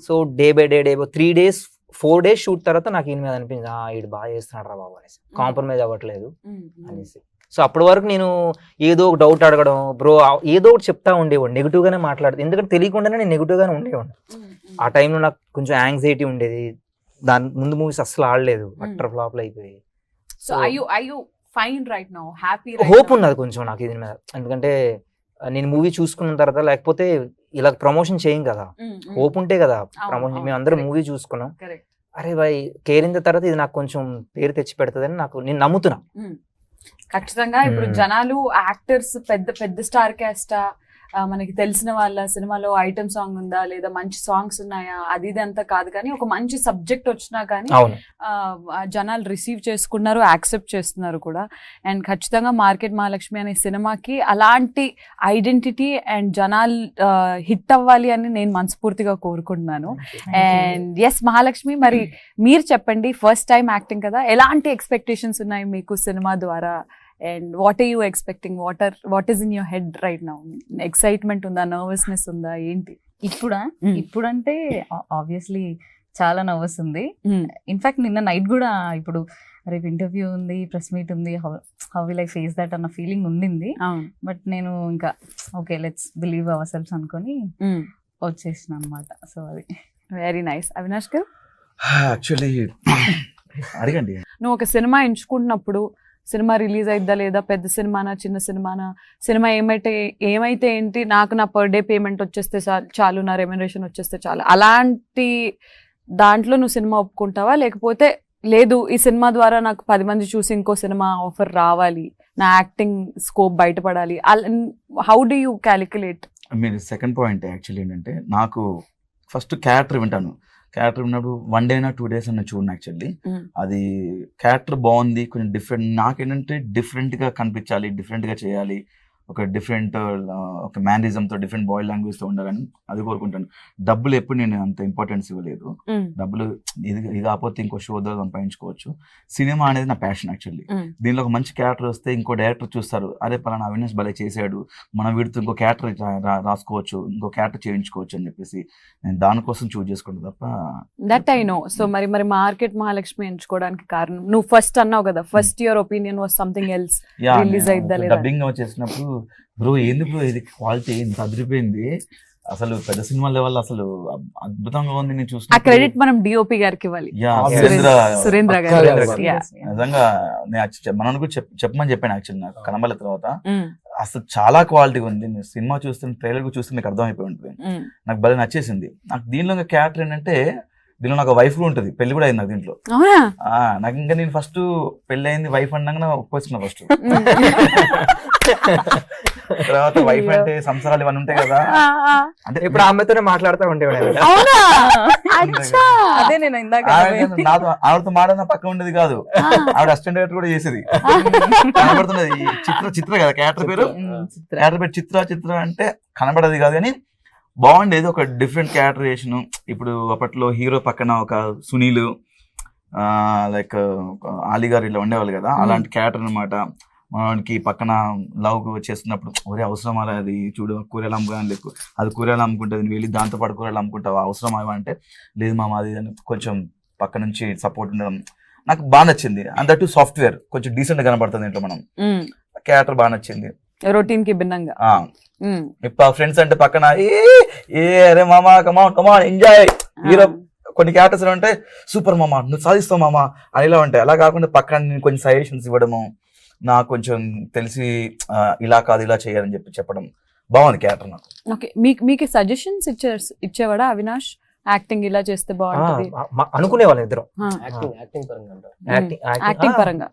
So day by day 4 days shoot తర్వాత నాకు ఈయన మీద అనిపించింది, ఈడు బాగా చేస్తున్నాడు రా బాబు అనేసి, కాంప్రమైజ్ అవ్వట్లేదు అనేసి. సో అప్పటి వరకు నేను ఏదో ఒక డౌట్ అడగడం, బ్రో ఏదో ఒకటి చెప్తా ఉండేవాడు, నెగిటివ్ గానే మాట్లాడదు, ఎందుకంటే తెలియకుండానే నేను నెగిటివ్ గానే ఉండేవాడు. ఆ టైంలో నాకు కొంచెం యాంగ్జైటీ ఉండేది, దాని ముందు మూవీస్ అస్సలు ఆడలేదు, అట్టర్ ఫ్లాప్లు అయిపోయి. So are you fine right now, happy right hope now? ఉన్నది కొంచెం నాకు దీని మీద, ఎందుకంటే నేను మూవీ చూసుకున్న తర్వాత లేకపోతే ఇలా ప్రమోషన్ చేయం కదా, హోప్ ఉంటే కదా ప్రమోషన్. మేము అందరం మూవీ చూసుకున్నాం, Correct. అరే బాయ్ కేరింద తర్వాత ఇది నాకు కొంచెం పేరు తెచ్చి పెడుతుందని నేను నమ్ముతున్నా. ఖచ్చితంగా ఇప్పుడు జనాలు యాక్టర్స్ పెద్ద పెద్ద స్టార్ క్యాస్టా, మనకి తెలిసిన వాళ్ళ సినిమాలో ఐటమ్ సాంగ్ ఉందా లేదా మంచి సాంగ్స్ ఉన్నాయా, అది ఇదంతా కాదు, కానీ ఒక మంచి సబ్జెక్ట్ వచ్చినా కానీ అవును, జనాలు రిసీవ్ చేసుకున్నారు, యాక్సెప్ట్ చేస్తున్నారు కూడా. అండ్ ఖచ్చితంగా మార్కెట్ మహాలక్ష్మి అనే సినిమాకి అలాంటి ఐడెంటిటీ అండ్ జనాలు హిట్ అవ్వాలి అని నేను మనస్ఫూర్తిగా కోరుకుంటున్నాను. అండ్ ఎస్ మహాలక్ష్మి, మరి మీరు చెప్పండి, ఫస్ట్ టైం యాక్టింగ్ కదా, ఎలాంటి ఎక్స్పెక్టేషన్స్ ఉన్నాయి మీకు సినిమా ద్వారా? And what are you expecting, what is in your head right now? Excitement ఉందా, నర్వస్నెస్ ఉందా, ఏంటి? ఇప్పుడంటే ఆబ్వియస్లీ చాలా నర్వస్ ఉంది. ఇన్ఫాక్ట్ నిన్న నైట్ కూడా, ఇప్పుడు రేపు ఇంటర్వ్యూ ఉంది, ప్రెస్ మీట్ ఉంది, how will I face that అన్న ఫీలింగ్ ఉండింది. బట్ నేను ఇంకా okay let's believe our selfs అనుకొని వచ్చేసిన అనమాట. సో అది వెరీ నైస్. అవినాష్ గారు, యాక్చువల్లీ అడగండి. నువ్వు ఒక సినిమా ఎంచుకుంటున్నప్పుడు సినిమా రిలీజ్ అయిద్దా లేదా, పెద్ద సినిమానా చిన్న సినిమానా, సినిమా ఏమైతే ఏంటి, నాకు నా పర్ డే పేమెంట్ వచ్చేస్తే చాలు, నా రెమ్యునరేషన్ వచ్చేస్తే చాలు, అలాంటి దాంట్లో నువ్వు సినిమా ఒప్పుకుంటావా? లేకపోతే లేదు ఈ సినిమా ద్వారా నాకు 10 మంది చూసి ఇంకో సినిమా ఆఫర్ రావాలి, నా యాక్టింగ్ స్కోప్ బయటపడాలి, హౌ డు యూ క్యాలిక్యులేట్? మీరు సెకండ్ పాయింట్ యాక్చువల్లీ ఏంటంటే, నాకు ఫస్ట్ క్యారెక్టర్ వింటాను. క్యారెక్టర్ ఉన్నప్పుడు 1 day 2 days అన్న చూడండి. యాక్చువల్లీ అది క్యారెక్టర్ బాగుంది, కొంచెం డిఫరెంట్, నాకేంటంటే డిఫరెంట్ గా కనిపించాలి, డిఫరెంట్ గా చేయాలి, ఒక డిఫరెంట్ ఒక మేనరిజం తో, డిఫరెంట్ బాడీ లాంగ్వేజ్ తో ఉండాలని అది కోరుకుంటాను. డబ్బులు ఎప్పుడు నేను అంత ఇంపార్టెన్స్ ఇవ్వలేదు. డబ్బులు ఇది కాకపోతే ఇంకో షో ద్వారా సంపాదించుకోవచ్చు. సినిమా అనేది నా ప్యాషన్ యాక్చువల్లీ. దీనిలో ఒక మంచి క్యారెక్టర్ వస్తే ఇంకో డైరెక్టర్ చూస్తారు, అరే పలానా అవినాష్ భలే చేశాడు, మనం వీడితో ఇంకో క్యారెక్టర్ రాసుకోవచ్చు, ఇంకో క్యారెక్టర్ చేయించుకోవచ్చు అని చెప్పేసి నేను దానికోసం చూస్ చేసుకుంటా తప్ప. That I know. సో మరి మార్కెట్ మహాలక్ష్మి ఎంచుకోవడానికి కారణం, నువ్వు ఫస్ట్ అన్నావు కదా, first your opinion was something else, release అయిద్దా లేదా? డబ్బింగ్ వచ్చేసినప్పుడు బ్రో ఏంది బ్రో ఇది క్వాలిటీ ఇంత అదిరిపోయింది, అసలు పెద్ద సినిమా లెవెల్ అసలు అద్భుతంగా ఉంది. నేను చూసిన క్రెడిట్ మనం డిఓపి గారికి ఇవ్వాలి, సురేంద్ర గారు. నిజంగా నేను మనం కూడా చెప్పమని చెప్పాను యాక్చువల్లీ, నాకు కనబల తర్వాత అసలు చాలా క్వాలిటీగా ఉంది. నేను సినిమా చూస్తున్న ట్రైలర్ చూస్తే మీకు అర్థమైపోయి ఉంటుంది. నాకు భలే నచ్చేసింది. నాకు దీనిలో క్యారెక్టర్ ఏంటంటే, దీనిలో నాకు వైఫ్ కూడా ఉంటుంది, పెళ్లి కూడా అయింది నాకు దీంట్లో. అవునా? నాకు ఇంకా నేను ఫస్ట్ పెళ్లి అయింది వైఫ్ అన్నాక ఒప్పుకొచ్చిన ఫస్ట్. తర్వాత వైఫ్ అంటే సంసారాలు ఇవన్నీ ఉంటాయి కదా, అంటే ఇప్పుడు ఆమెతోనే మాట్లాడుతూ ఉండేవాడు. అవునా? అచ్చా. అదే నేను ఇందాక నాతో ఆవిడతో మాట్లాడిన పక్క ఉండేది కాదు, ఆవిడ అసిస్టెంట్ డైరెక్టర్ కూడా చేసేది. కనబడుతున్నది చిత్ర కదా క్యారెక్టర్ పేరు, క్యారెక్టర్ పేరు చిత్ర అంటే కనబడేది కాదు కానీ బాగుండేది. ఒక డిఫరెంట్ క్యారెక్టరేషన్. ఇప్పుడు అప్పట్లో హీరో పక్కన ఒక సునీల్ లైక్ ఆలీ గారు ఇలా ఉండేవాళ్ళు కదా, అలాంటి క్యారెక్టర్ అనమాట. మనకి పక్కన లవ్ చేస్తున్నప్పుడు ఒరే అవసరం అలా, అది చూడు కూరలు అమ్ముకోని లేకు, అది కూరలు అమ్ముకుంటుంది, నువ్వు వెళ్ళి దాంతో పాటు కూరలు అమ్ముకుంటావు, అవసరం అవి అంటే లేదు మామ అది అని కొంచెం పక్క నుంచి సపోర్ట్ ఉండడం నాకు బాగా నచ్చింది. అందట్టు సాఫ్ట్వేర్ కొంచెం డీసెంట్ గా కనబడుతుంది ఇంట్లో, మనం క్యారెక్టర్ బాగా నచ్చింది. రొటీన్ కి భిన్నంగా. ఇప్పుడు ఫ్రెండ్స్ అంటే పక్కన ఏ అరే మామా కమాన్ ఎంజాయ్, హీరో కొన్ని క్యారెక్టర్స్ అంటే సూపర్ మామా నువ్వు సాధిస్తావు మామా అని ఇలా ఉంటాయి. అలా కాకుండా పక్కన నేను కొంచెం సజెషన్స్ ఇవ్వడము, నాకు కొంచెం తెలిసి ఇలా కాదు ఇలా చేయాలని చెప్పడం బాగుంది క్యారెక్టర్ నాకు. ఓకే, మీకు సజెషన్స్ ఇచ్చేవాడా అవినాష్? యాక్టింగ్ ఇలా చేస్తే బాగుంటుంది అనుకునే వాళ్ళం ఇద్దరం. యాక్టింగ్ పరంగా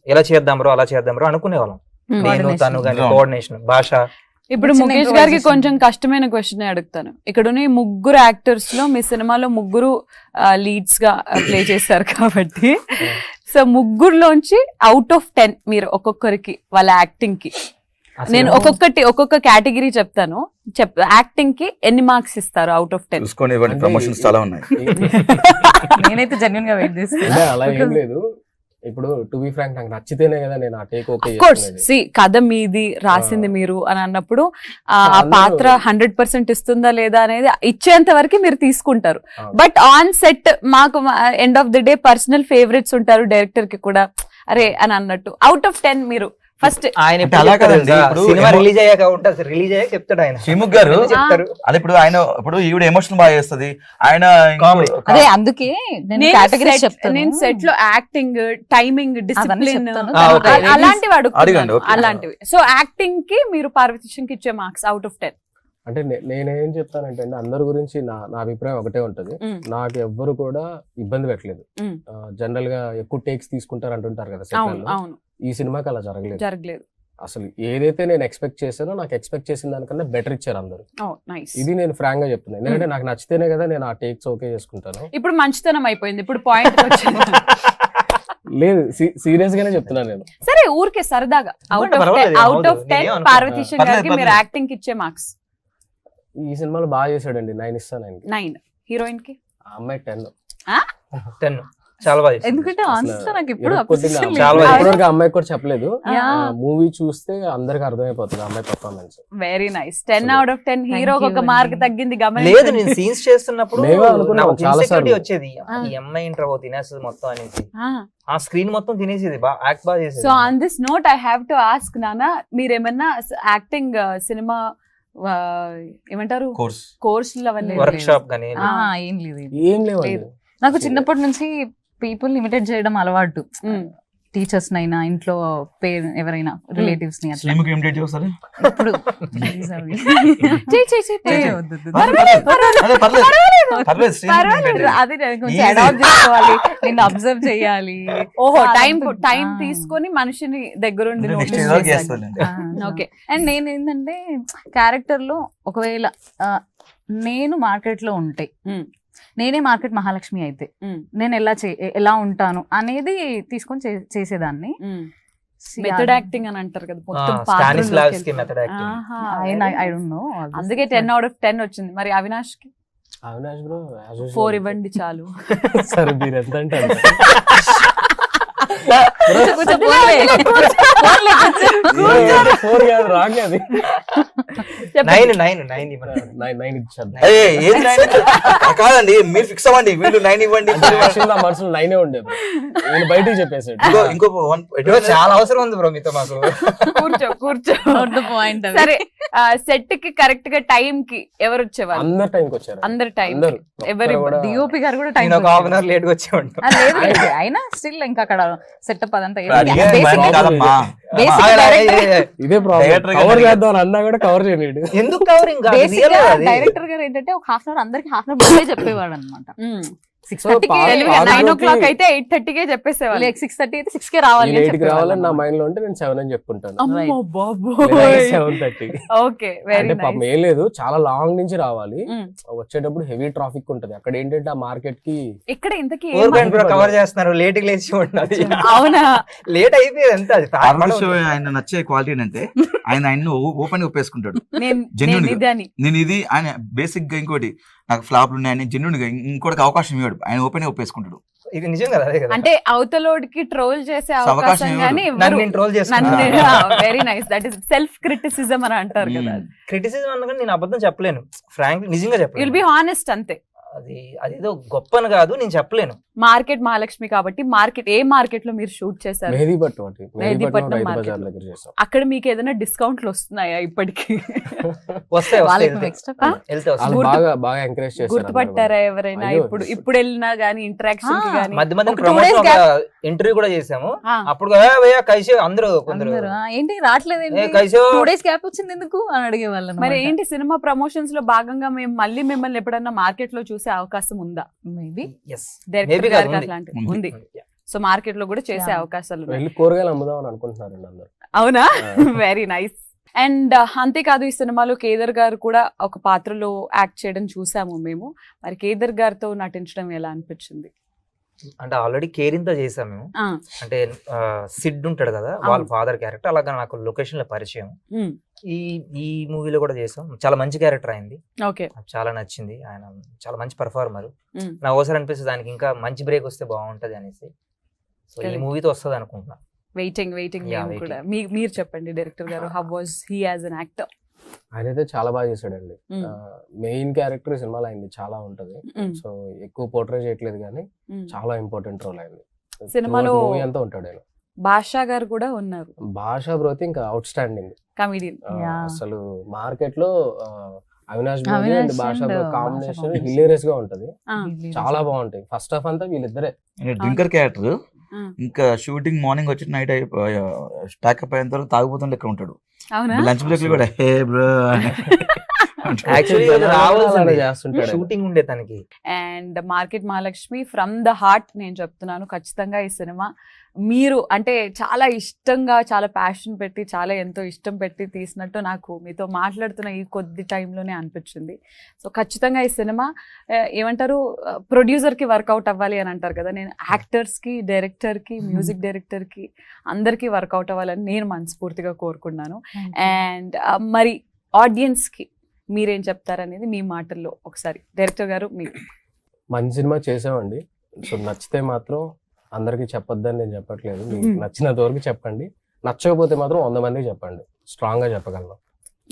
ఎలా చేద్దాం బ్రో అలా చేద్దాం బ్రో అనుకునే వాళ్ళం, నేను తను కానీ కోఆర్డినేషన్ భాష. ఇప్పుడు ముఖేష్ గారికి కొంచెం కష్టమైన క్వశ్చన్ అడుగుతాను. ఇక్కడ ఉన్న ముగ్గురు యాక్టర్స్ లో మీ సినిమాలో ముగ్గురు లీడ్స్ గా ప్లే చేశారు కాబట్టి, సో ముగ్గురులోంచి అవుట్ ఆఫ్ 10 మీరు ఒక్కొక్కరికి వాళ్ళ యాక్టింగ్ కి, నేను ఒక్కొక్క కేటగిరీ చెప్తాను, యాక్టింగ్ కి ఎన్ని మార్క్స్ ఇస్తారు అవుట్ ఆఫ్ 10? చూసుకోండి, ప్రమోషన్స్ చాలా ఉన్నాయి. నేనైతే జెన్యూన్ గా వెయిట్ చేస్తాను. అలా ఏం లేదు, ఇప్పుడు టు బి ఫ్రాంక్ నాకు నచ్చితేనే కదా నేను ఆ టేక్ ఓకే చేస్తున్నది. కథ మీది, రాసింది మీరు అని అన్నప్పుడు ఆ పాత్ర 100% ఇస్తుందా లేదా అనేది ఇచ్చేంత వరకు మీరు తీసుకుంటారు. బట్ ఆన్ సెట్ మాకు end of the day personal favourites ఉంటారు డైరెక్టర్ కి కూడా, అరే అని అన్నట్టు అవుట్ ఆఫ్ 10 మీరు ఫస్ట్ ఆయన అలా కదండి, ఇప్పుడు సినిమా రిలీజ్ అయ్యాక ఉంటుంది, రిలీజ్ అయ్యాక చెప్తాడు ఆయన, శ్రీముఖ్ గారు చెప్తారు. అది ఇప్పుడు ఆయన ఇప్పుడు ఈవిడ ఎమోషన్ బాగా చేస్తుంది, ఆయన అదే అందుకే నేను సెట్ లో యాక్టింగ్, టైమింగ్, డిసిప్లిన్ చెప్తాను. అలాంటివి అడగండి. అలాంటివి. సో యాక్టింగ్ కి మీరు పార్వతీశం కి ఇచ్చే మార్క్స్ అవుట్ ఆఫ్ 10? అంటే నేనేం చెప్తానంటే అండి, అందరి గురించి నా అభిప్రాయం ఒకటే ఉంటది, నాకు ఎవ్వరు కూడా ఇబ్బంది పెట్టలేదు. జనరల్ గా ఎక్కువ టేక్స్ తీసుకుంటారు అంటుంటారు కదా సెట్ లో, ఈ సినిమాకి అలా జరగలేదు. అసలు ఏదైతే నేను ఎక్స్పెక్ట్ చేశానో నాకు ఎక్స్పెక్ట్ చేసిన దానికన్నా బెటర్ ఇచ్చారు అందరూ. ఇది నేను ఫ్రాంక్ గా చెప్తున్నాను, ఎందుకంటే నాకు నచ్చితేనే కదా నేను ఆ టేక్స్ ఓకే చేసుకుంటాను. ఇప్పుడు మంచితనం అయిపోయింది, ఇప్పుడు పాయింట్ వచ్చింది. లేదు సీరియస్ గానే చెప్తున్నాను నేను. సరే ఊరికే సరదాగా అవుట్ ఆఫ్ 10 పార్వతీశం గారికి మీరు యాక్టింగ్ కి ఇచ్చే మార్క్స్? ఈ సినిమాలో బాగా చేశాడండి, 9 ఇస్తాను. 9. హీరోయిన్ కి? ఆ అమ్మాయి 10. చాలా బాగా, ఎందుకంటే నాకు ఇప్పుడు అమ్మాయి కూడా చెప్పలేదు, మూవీ చూస్తే అందరికి అర్థమైపోతుంది అమ్మాయి performance. Very nice. 10 out of 10. Hero ఒక మార్క్ తగ్గింది లేదు, నేను సీన్స్ చేస్తున్నప్పుడు చాలా సార్లు వచ్చేది ఈ అమ్మాయి ఇంటర్ తినేస్తుంది మొత్తం అనేసి, ఆ స్క్రీన్ మొత్తం తినేసేది, యాక్ట్ బాగా చేసేది. So on this note I have to ask నానా, మీరేమన్నా యాక్టింగ్ సినిమా ఏమంటారు కోర్సులు అవన్నీ వర్క్ షాప్ గానీ ఏం లేవు? నాకు చిన్నప్పటి నుంచి పీపుల్ ఇమిటేట్ చేయడం అలవాటు, టీచర్స్ నైనా ఇంట్లో ఎవరైనా రిలేటివ్స్ ని అట్లా. ఇప్పుడు అది కొంచెం అడాప్ట్ చేసుకోవాలి, నేను అబ్జర్వ్ చేయాలి. ఓహో, టైం తీసుకొని మనిషిని దగ్గరుండి. ఓకే. అండ్ నేను ఏంటంటే క్యారెక్టర్ లో ఒకవేళ నేను మార్కెట్ లో ఉంటే, నేనే మార్కెట్ మహాలక్ష్మి అయితే నేను ఎలా ఉంటాను అనేది తీసుకొని చేసేదాన్ని. మెథడ్ యాక్టింగ్ అని అంటారు కదా, అందుకే 10 out of 10 వచ్చింది. మరి అవినాష్ కి? అవినాష్ బ్రో 4 ఇవ్వండి చాలు. సరే మీరు ఎంత అంటే కాదండి, మీరు ఫిక్స్ అవ్వండి, వీళ్ళు 9 ఇవ్వండి. మనసులో 9 ఉండేది, నేను బయటకు చెప్పేసాడు. ఇంకో చాలా అవసరం ఉంది బ్రో మీతో మాకు. కూర్చో. సరే, సెట్ కి కరెక్ట్ గా టైం కి ఎవరు వచ్చేవాళ్ళు? అందరు టైంకి వచ్చారు, అందరు టైం. ఎవరు? డిఓపి గారు కూడా టైం, 1 hour లేట్ గా వచ్చేవాడు. అయినా స్టిల్ ఇంకా అక్కడ సెటప్ అదంతా ఇదే ప్రాబ్లం. కవర్ చేద్దాం అన్నా కూడా కవర్ చేయలేడు. ఎందుకు కవరింగ్? డైరెక్టర్ గారు ఏంటంటే ఒక హాఫ్ అన్ అవర్ అందరికి హాఫ్ అన్ అవర్ ముందే చెప్పేవాడు అనమాట. 9:00 అయితే 8:30కే చెప్పేసేవాళ్ళు. 6:30 అయితే 6కే రావాలి అని 8కి రావాలని నా మైండ్ లో ఉంటే నేను 7 అని చెప్పుకుంటాను. అమ్మో బాబోయ్. 7:30. ఓకే, వెరీ అంటే పాపం నైస్. ఏం లేదు, చాలా లాంగ్ నుంచి రావాలి. వచ్చేటప్పుడు హెవీ ట్రాఫిక్ ఉంటది అక్కడ. ఏంటంటే ఆ మార్కెట్ కి ఇక్కడ ఇంతకీ కవర్ చేస్తున్నారు, లేట్ కి లేచి ఉండాలి. అవునా? లేట్ అయిపోయేది ఎంత అది హారర్ షో ఆయన నచ్చే క్వాలిటీ ఏంటంటే ఆయన ఓపెన్ గా ఒప్పేసుకుంటాడు. నేను ఇదని నేను ఇది ఆయన బేసిక్ గా ఇంకోటి నాకు ఫ్లాప్లు ఉన్నాయని జెన్యున్ గా ఇంకోటికి అవకాశం ఇవ్వడు, ఆయన ఓపెన్ గా ఒప్పేసుకుంటాడు. ఇది నిజం కదా, అదే కదా. అంటే అవతలోడికి ట్రోల్ చేసే అవకాశం అవకాశం ఇవ్వడు. గానీ నన్ను నేను ట్రోల్ చేస్తాను. Very nice, that is self criticism అని అంటారు కదా. క్రిటిసిజం అన్నగా నేను అబద్ధం చెప్పలేను, ఫ్రాంక్ నిజంగా విల్ చెప్పలేను. బి హానెస్ట్ అంతే. అదేదో గొప్పని కాదు, నేను చెప్పలేను. మార్కెట్ మహాలక్ష్మి కాబట్టి ఏ మార్కెట్ లో మీరు షూట్ చేశారు? మెహదీపట్నం మెహదీపట్నం రైతు మార్కెట్ బజార్ లో. దగ్గర చేస్తాం. అక్కడ మీకు ఏదైనా డిస్కౌంట్లు వస్తున్నాయా ఇప్పటికి? వస్తాయి వాళ్ళకి వస్తాయి, extra వెళ్తే వాళ్ళు వస్తాయి. బాగా ఎంకరేజ్ చేస్తారు. గుర్తుపట్టారా ఎవరైనా? అయ్యో. ఇప్పుడు వెళ్ళినా గానీ ఇంటరాక్షన్ కి గానీ మధ్య మధ్య ఒక 2 days ప్రమోషన్ gap. ఇంటర్వ్యూ కూడా చేసాము. ఆ. అప్పుడు కైసే అందరూ కొందరు ఏంటి రావట్లేదు, ఏ కైసో 2 days గ్యాప్ వచ్చింది ఎందుకు అని అడిగేవాళ్ళు. మరి ఏంటి సినిమా ప్రమోషన్స్ లో భాగంగా మేము మళ్ళీ మిమ్మల్ని ఎప్పుడన్నా మార్కెట్ లో చూసే అవకాశం ఉందా? మేబీ yes డైరెక్టర్ Maybe గారికి కాదు, అట్లాంటిది ఉంది. ఉంది. సో మార్కెట్ లో కూడా చేసే Yeah. అవకాశాలు ఉన్నాయి. వెళ్ళి కూరగాయలు అమ్ముదామని అనుకుంటున్నారండి అందరు. అవునా? Very nice. అండ్ అంతేకాదు, ఈ సినిమాలో కేదర్ గారు కూడా ఒక పాత్రలో యాక్ట్ చేయడం చూసాము మేము. మరి కేదర్ గారితో నటించడం ఎలా అనిపించింది? అంటే ఆల్రెడీ కేరింత చేసాం మేము. అంటే సిడ్ ఉంటాడు కదా, వాళ్ళ అవును. ఫాదర్ క్యారెక్టర్, అలాగా నాకు లొకేషన్ లో పరిచయం. మ్మ్. ఈ మూవీలో కూడా చేసాం. చాలా మంచి క్యారెక్టర్ అయింది, ఓకే. నాకు చాలా నచ్చింది. ఆయన చాలా మంచి పర్ఫార్మర్. మ్మ్. నాకు ఒకసారి అనిపిస్తుంది దానికి ఇంకా మంచి బ్రేక్ వస్తే బాగుంటది అనేసి. సో ఈ Correct. మూవీతో వస్తుంది అనుకుంటున్నా. వెయిటింగ్ Yeah, మేము కూడా. మీరు చెప్పండి డైరెక్టర్ గారు, how was he as an actor? ఆయన అయితే చాలా బాగా చేశాడండి. మెయిన్ క్యారెక్టర్ సినిమాలో అయింది చాలా ఉంటది. సో ఎక్కువ పోర్ట్రే చేయట్లేదు కానీ చాలా ఇంపార్టెంట్ రోల్ అయింది. సినిమాలో మూవీ అంతా ఉంటాడు ఆయన. బాషా గారు కూడా ఉన్నారు, భాషా బ్రోతి ఇంకా అవుట్ స్టాండింగ్. కమిడియన్. Yeah. అసలు మార్కెట్ లో అవినాష్ బ్రోతి అవినాష్ అండ్ భాషా and బ్రో భాషా కాంబినేషన్ combination. హిలేరియస్ గా ఉంటది. చాలా బాగుంటాయి. ఫస్ట్ హాఫ్ అంతా వీళ్ళిద్దరే. డ్రింకర్ క్యారెక్టర్ ఇంకా షూటింగ్ మార్నింగ్ వచ్చి నైట్ స్టాకప్ అయ్యేంత వరకు తాగిపోతుండే లెక్క ఉంటాడు. అవునా? లంచ్ బ్రేక్ లో కూడా హే బ్రో యాక్చువల్లీ అలానే చేస్తుంటాడు ఆయన. షూటింగ్ ఉండే తనకి. And market Mahalakshmi from the heart నేను చెప్తున్నాను, ఖచ్చితంగా ఈ సినిమా మీరు అంటే చాలా ఇష్టంగా, చాలా ప్యాషన్ పెట్టి, చాలా ఎంతో ఇష్టం పెట్టి తీసినట్టు నాకు మీతో మాట్లాడుతున్న ఈ కొద్ది టైంలోనే అనిపించింది. సో ఖచ్చితంగా ఈ సినిమా ఏమంటారు, ప్రొడ్యూసర్కి వర్కౌట్ అవ్వాలి అని అంటారు కదా. నేను యాక్టర్స్కి, డైరెక్టర్కి, మ్యూజిక్ డైరెక్టర్కి అందరికీ వర్కౌట్ అవ్వాలని నేను మనస్ఫూర్తిగా కోరుకున్నాను. అండ్ మరి ఆడియన్స్కి మీరేం చెప్తారనేది మీ మాటల్లో ఒకసారి డైరెక్టర్ గారు మీరు. మంచి సినిమా చేసామండి. సో నచ్చితే మాత్రం అందరికి చెప్పొద్దని నేను చెప్పట్లేదు. మీకు నచ్చినంత వరకు చెప్పండి. నచ్చకపోతే మాత్రం 100 మందికి చెప్పండి. స్ట్రాంగ్ గా చెప్పగలను.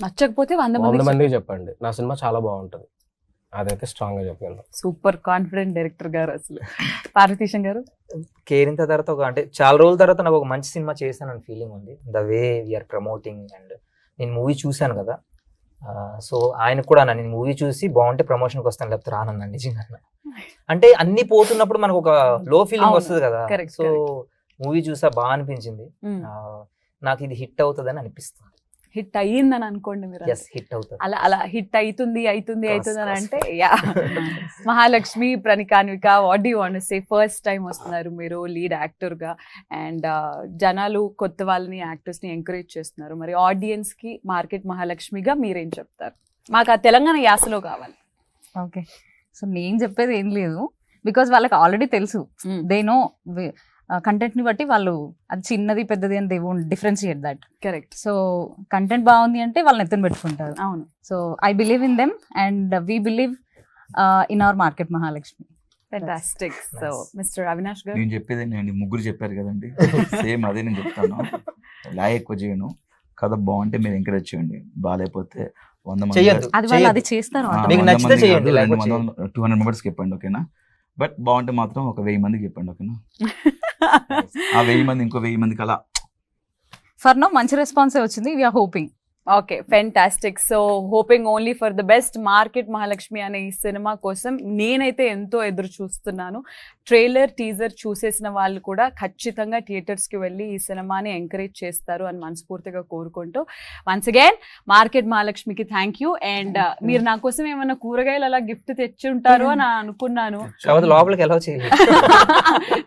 నచ్చకపోతే 100 100 మంది. మందికి చెప్పండి నా సినిమా చాలా బాగుంటది. అదైతే స్ట్రాంగ్ గా చెప్పగలను. సూపర్ కాన్ఫిడెంట్ డైరెక్టర్ గారు అసలు. పార్వతీశం గారు? కేరింత తర్వాత అంటే చాలా రోజుల తర్వాత నాకు ఒక మంచి సినిమా చేశానని ఫీలింగ్ ఉంది. The way we're promoting and నేను మూవీ చూశాను కదా. సో ఆయన కూడా అన్న, నేను మూవీ చూసి బాగుంటే ప్రమోషన్కి వస్తాను, లేకపోతే రానన్నా. నిజంగా అంటే అన్ని పోతున్నప్పుడు మనకు ఒక లో ఫీలింగ్ అవును, వస్తుంది కదా. correct, so correct. మూవీ చూసా బాగా అనిపించింది. నాకు ఇది హిట్ అవుతుందని అనిపిస్తుంది. హిట్ అయ్యిందని అనుకోండి మీరు. ఎస్, హిట్ అవుతుంది. అలా హిట్ అవుతుంది అని Cross. అంటే yeah. Mahalakshmi, ప్రణికాన్విక, what do want to say? First time వస్తున్నారు మీరు లీడ్ యాక్టర్ గా, అండ్ జనాలు కొత్త వాళ్ళని, యాక్టర్స్ ని ఎంకరేజ్ చేస్తున్నారు. మరి ఆడియన్స్ కి మార్కెట్ మహాలక్ష్మిగా మీరేం చెప్తారు? మాకు ఆ తెలంగాణ యాసలో కావాలి. ఓకే, సో నేను చెప్పేది ఏం లేదు, బికాజ్ వాళ్ళకి ఆల్రెడీ తెలుసు. దే నో కంటెంట్ ని బట్టి వాళ్ళు అది చిన్నది పెద్దది అని they won't differentiate that. Correct. So content బాగుంది అంటే వాళ్ళని ఎత్తున పెట్టుకుంటారు. అవును. So I believe in them and we believe in our market Mahalakshmi. Fantastic. So mister Avinash గారు? నేను చెప్పేది నేను ముగ్గురు చెప్పారు కదండి, సేమ్ అదే నేను చెప్తాను. లాగ్ ఎక్కువ చేయను, కథ బాగుంటే మీరు ఎంకరేజ్ చేయండి, బాగాలేకపోతే 100 మంది చెయ్యొద్దు. అది వాళ్ళు అది చేస్తారు. మీకు నచ్చితే చేయండి, లేకపోతే 200 మెంబర్స్కి చెప్పండి, ఓకేనా? బట్ బాగుంటే మాత్రం ఒక 1000 మందికి చెప్పండి, ఓకేనా? ఆ 1000 మంది ఇంకో 1000 మందికి అలా. ఫర్ నౌ మంచి రెస్పాన్సే వచ్చింది. We're hoping. Okay, fantastic. So hoping only for the best. Market Mahalakshmi అనే ఈ సినిమా కోసం నేనైతే ఎంతో ఎదురు చూస్తున్నాను. ట్రైలర్ టీజర్ చూసేసిన వాళ్ళు కూడా ఖచ్చితంగా థియేటర్స్ కి వెళ్ళి ఈ సినిమాని ఎంకరేజ్ చేస్తారు అని మనస్ఫూర్తిగా కోరుకుంటూ వన్స్ అగైన్ మార్కెట్ మహాలక్ష్మికి థ్యాంక్ యూ. అండ్ మీరు నా కోసం ఏమైనా కూరగాయలు అలా గిఫ్ట్ తెచ్చి ఉంటారు అని అనుకున్నాను, లోపలికి ఎలా చేయలేదు.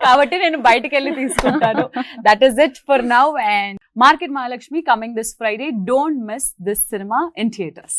కాబట్టి నేను బయటకు వెళ్ళి తీసుకుంటాను. That is it for now. And market Mahalakshmi coming this Friday. Don't miss this cinema in theatres.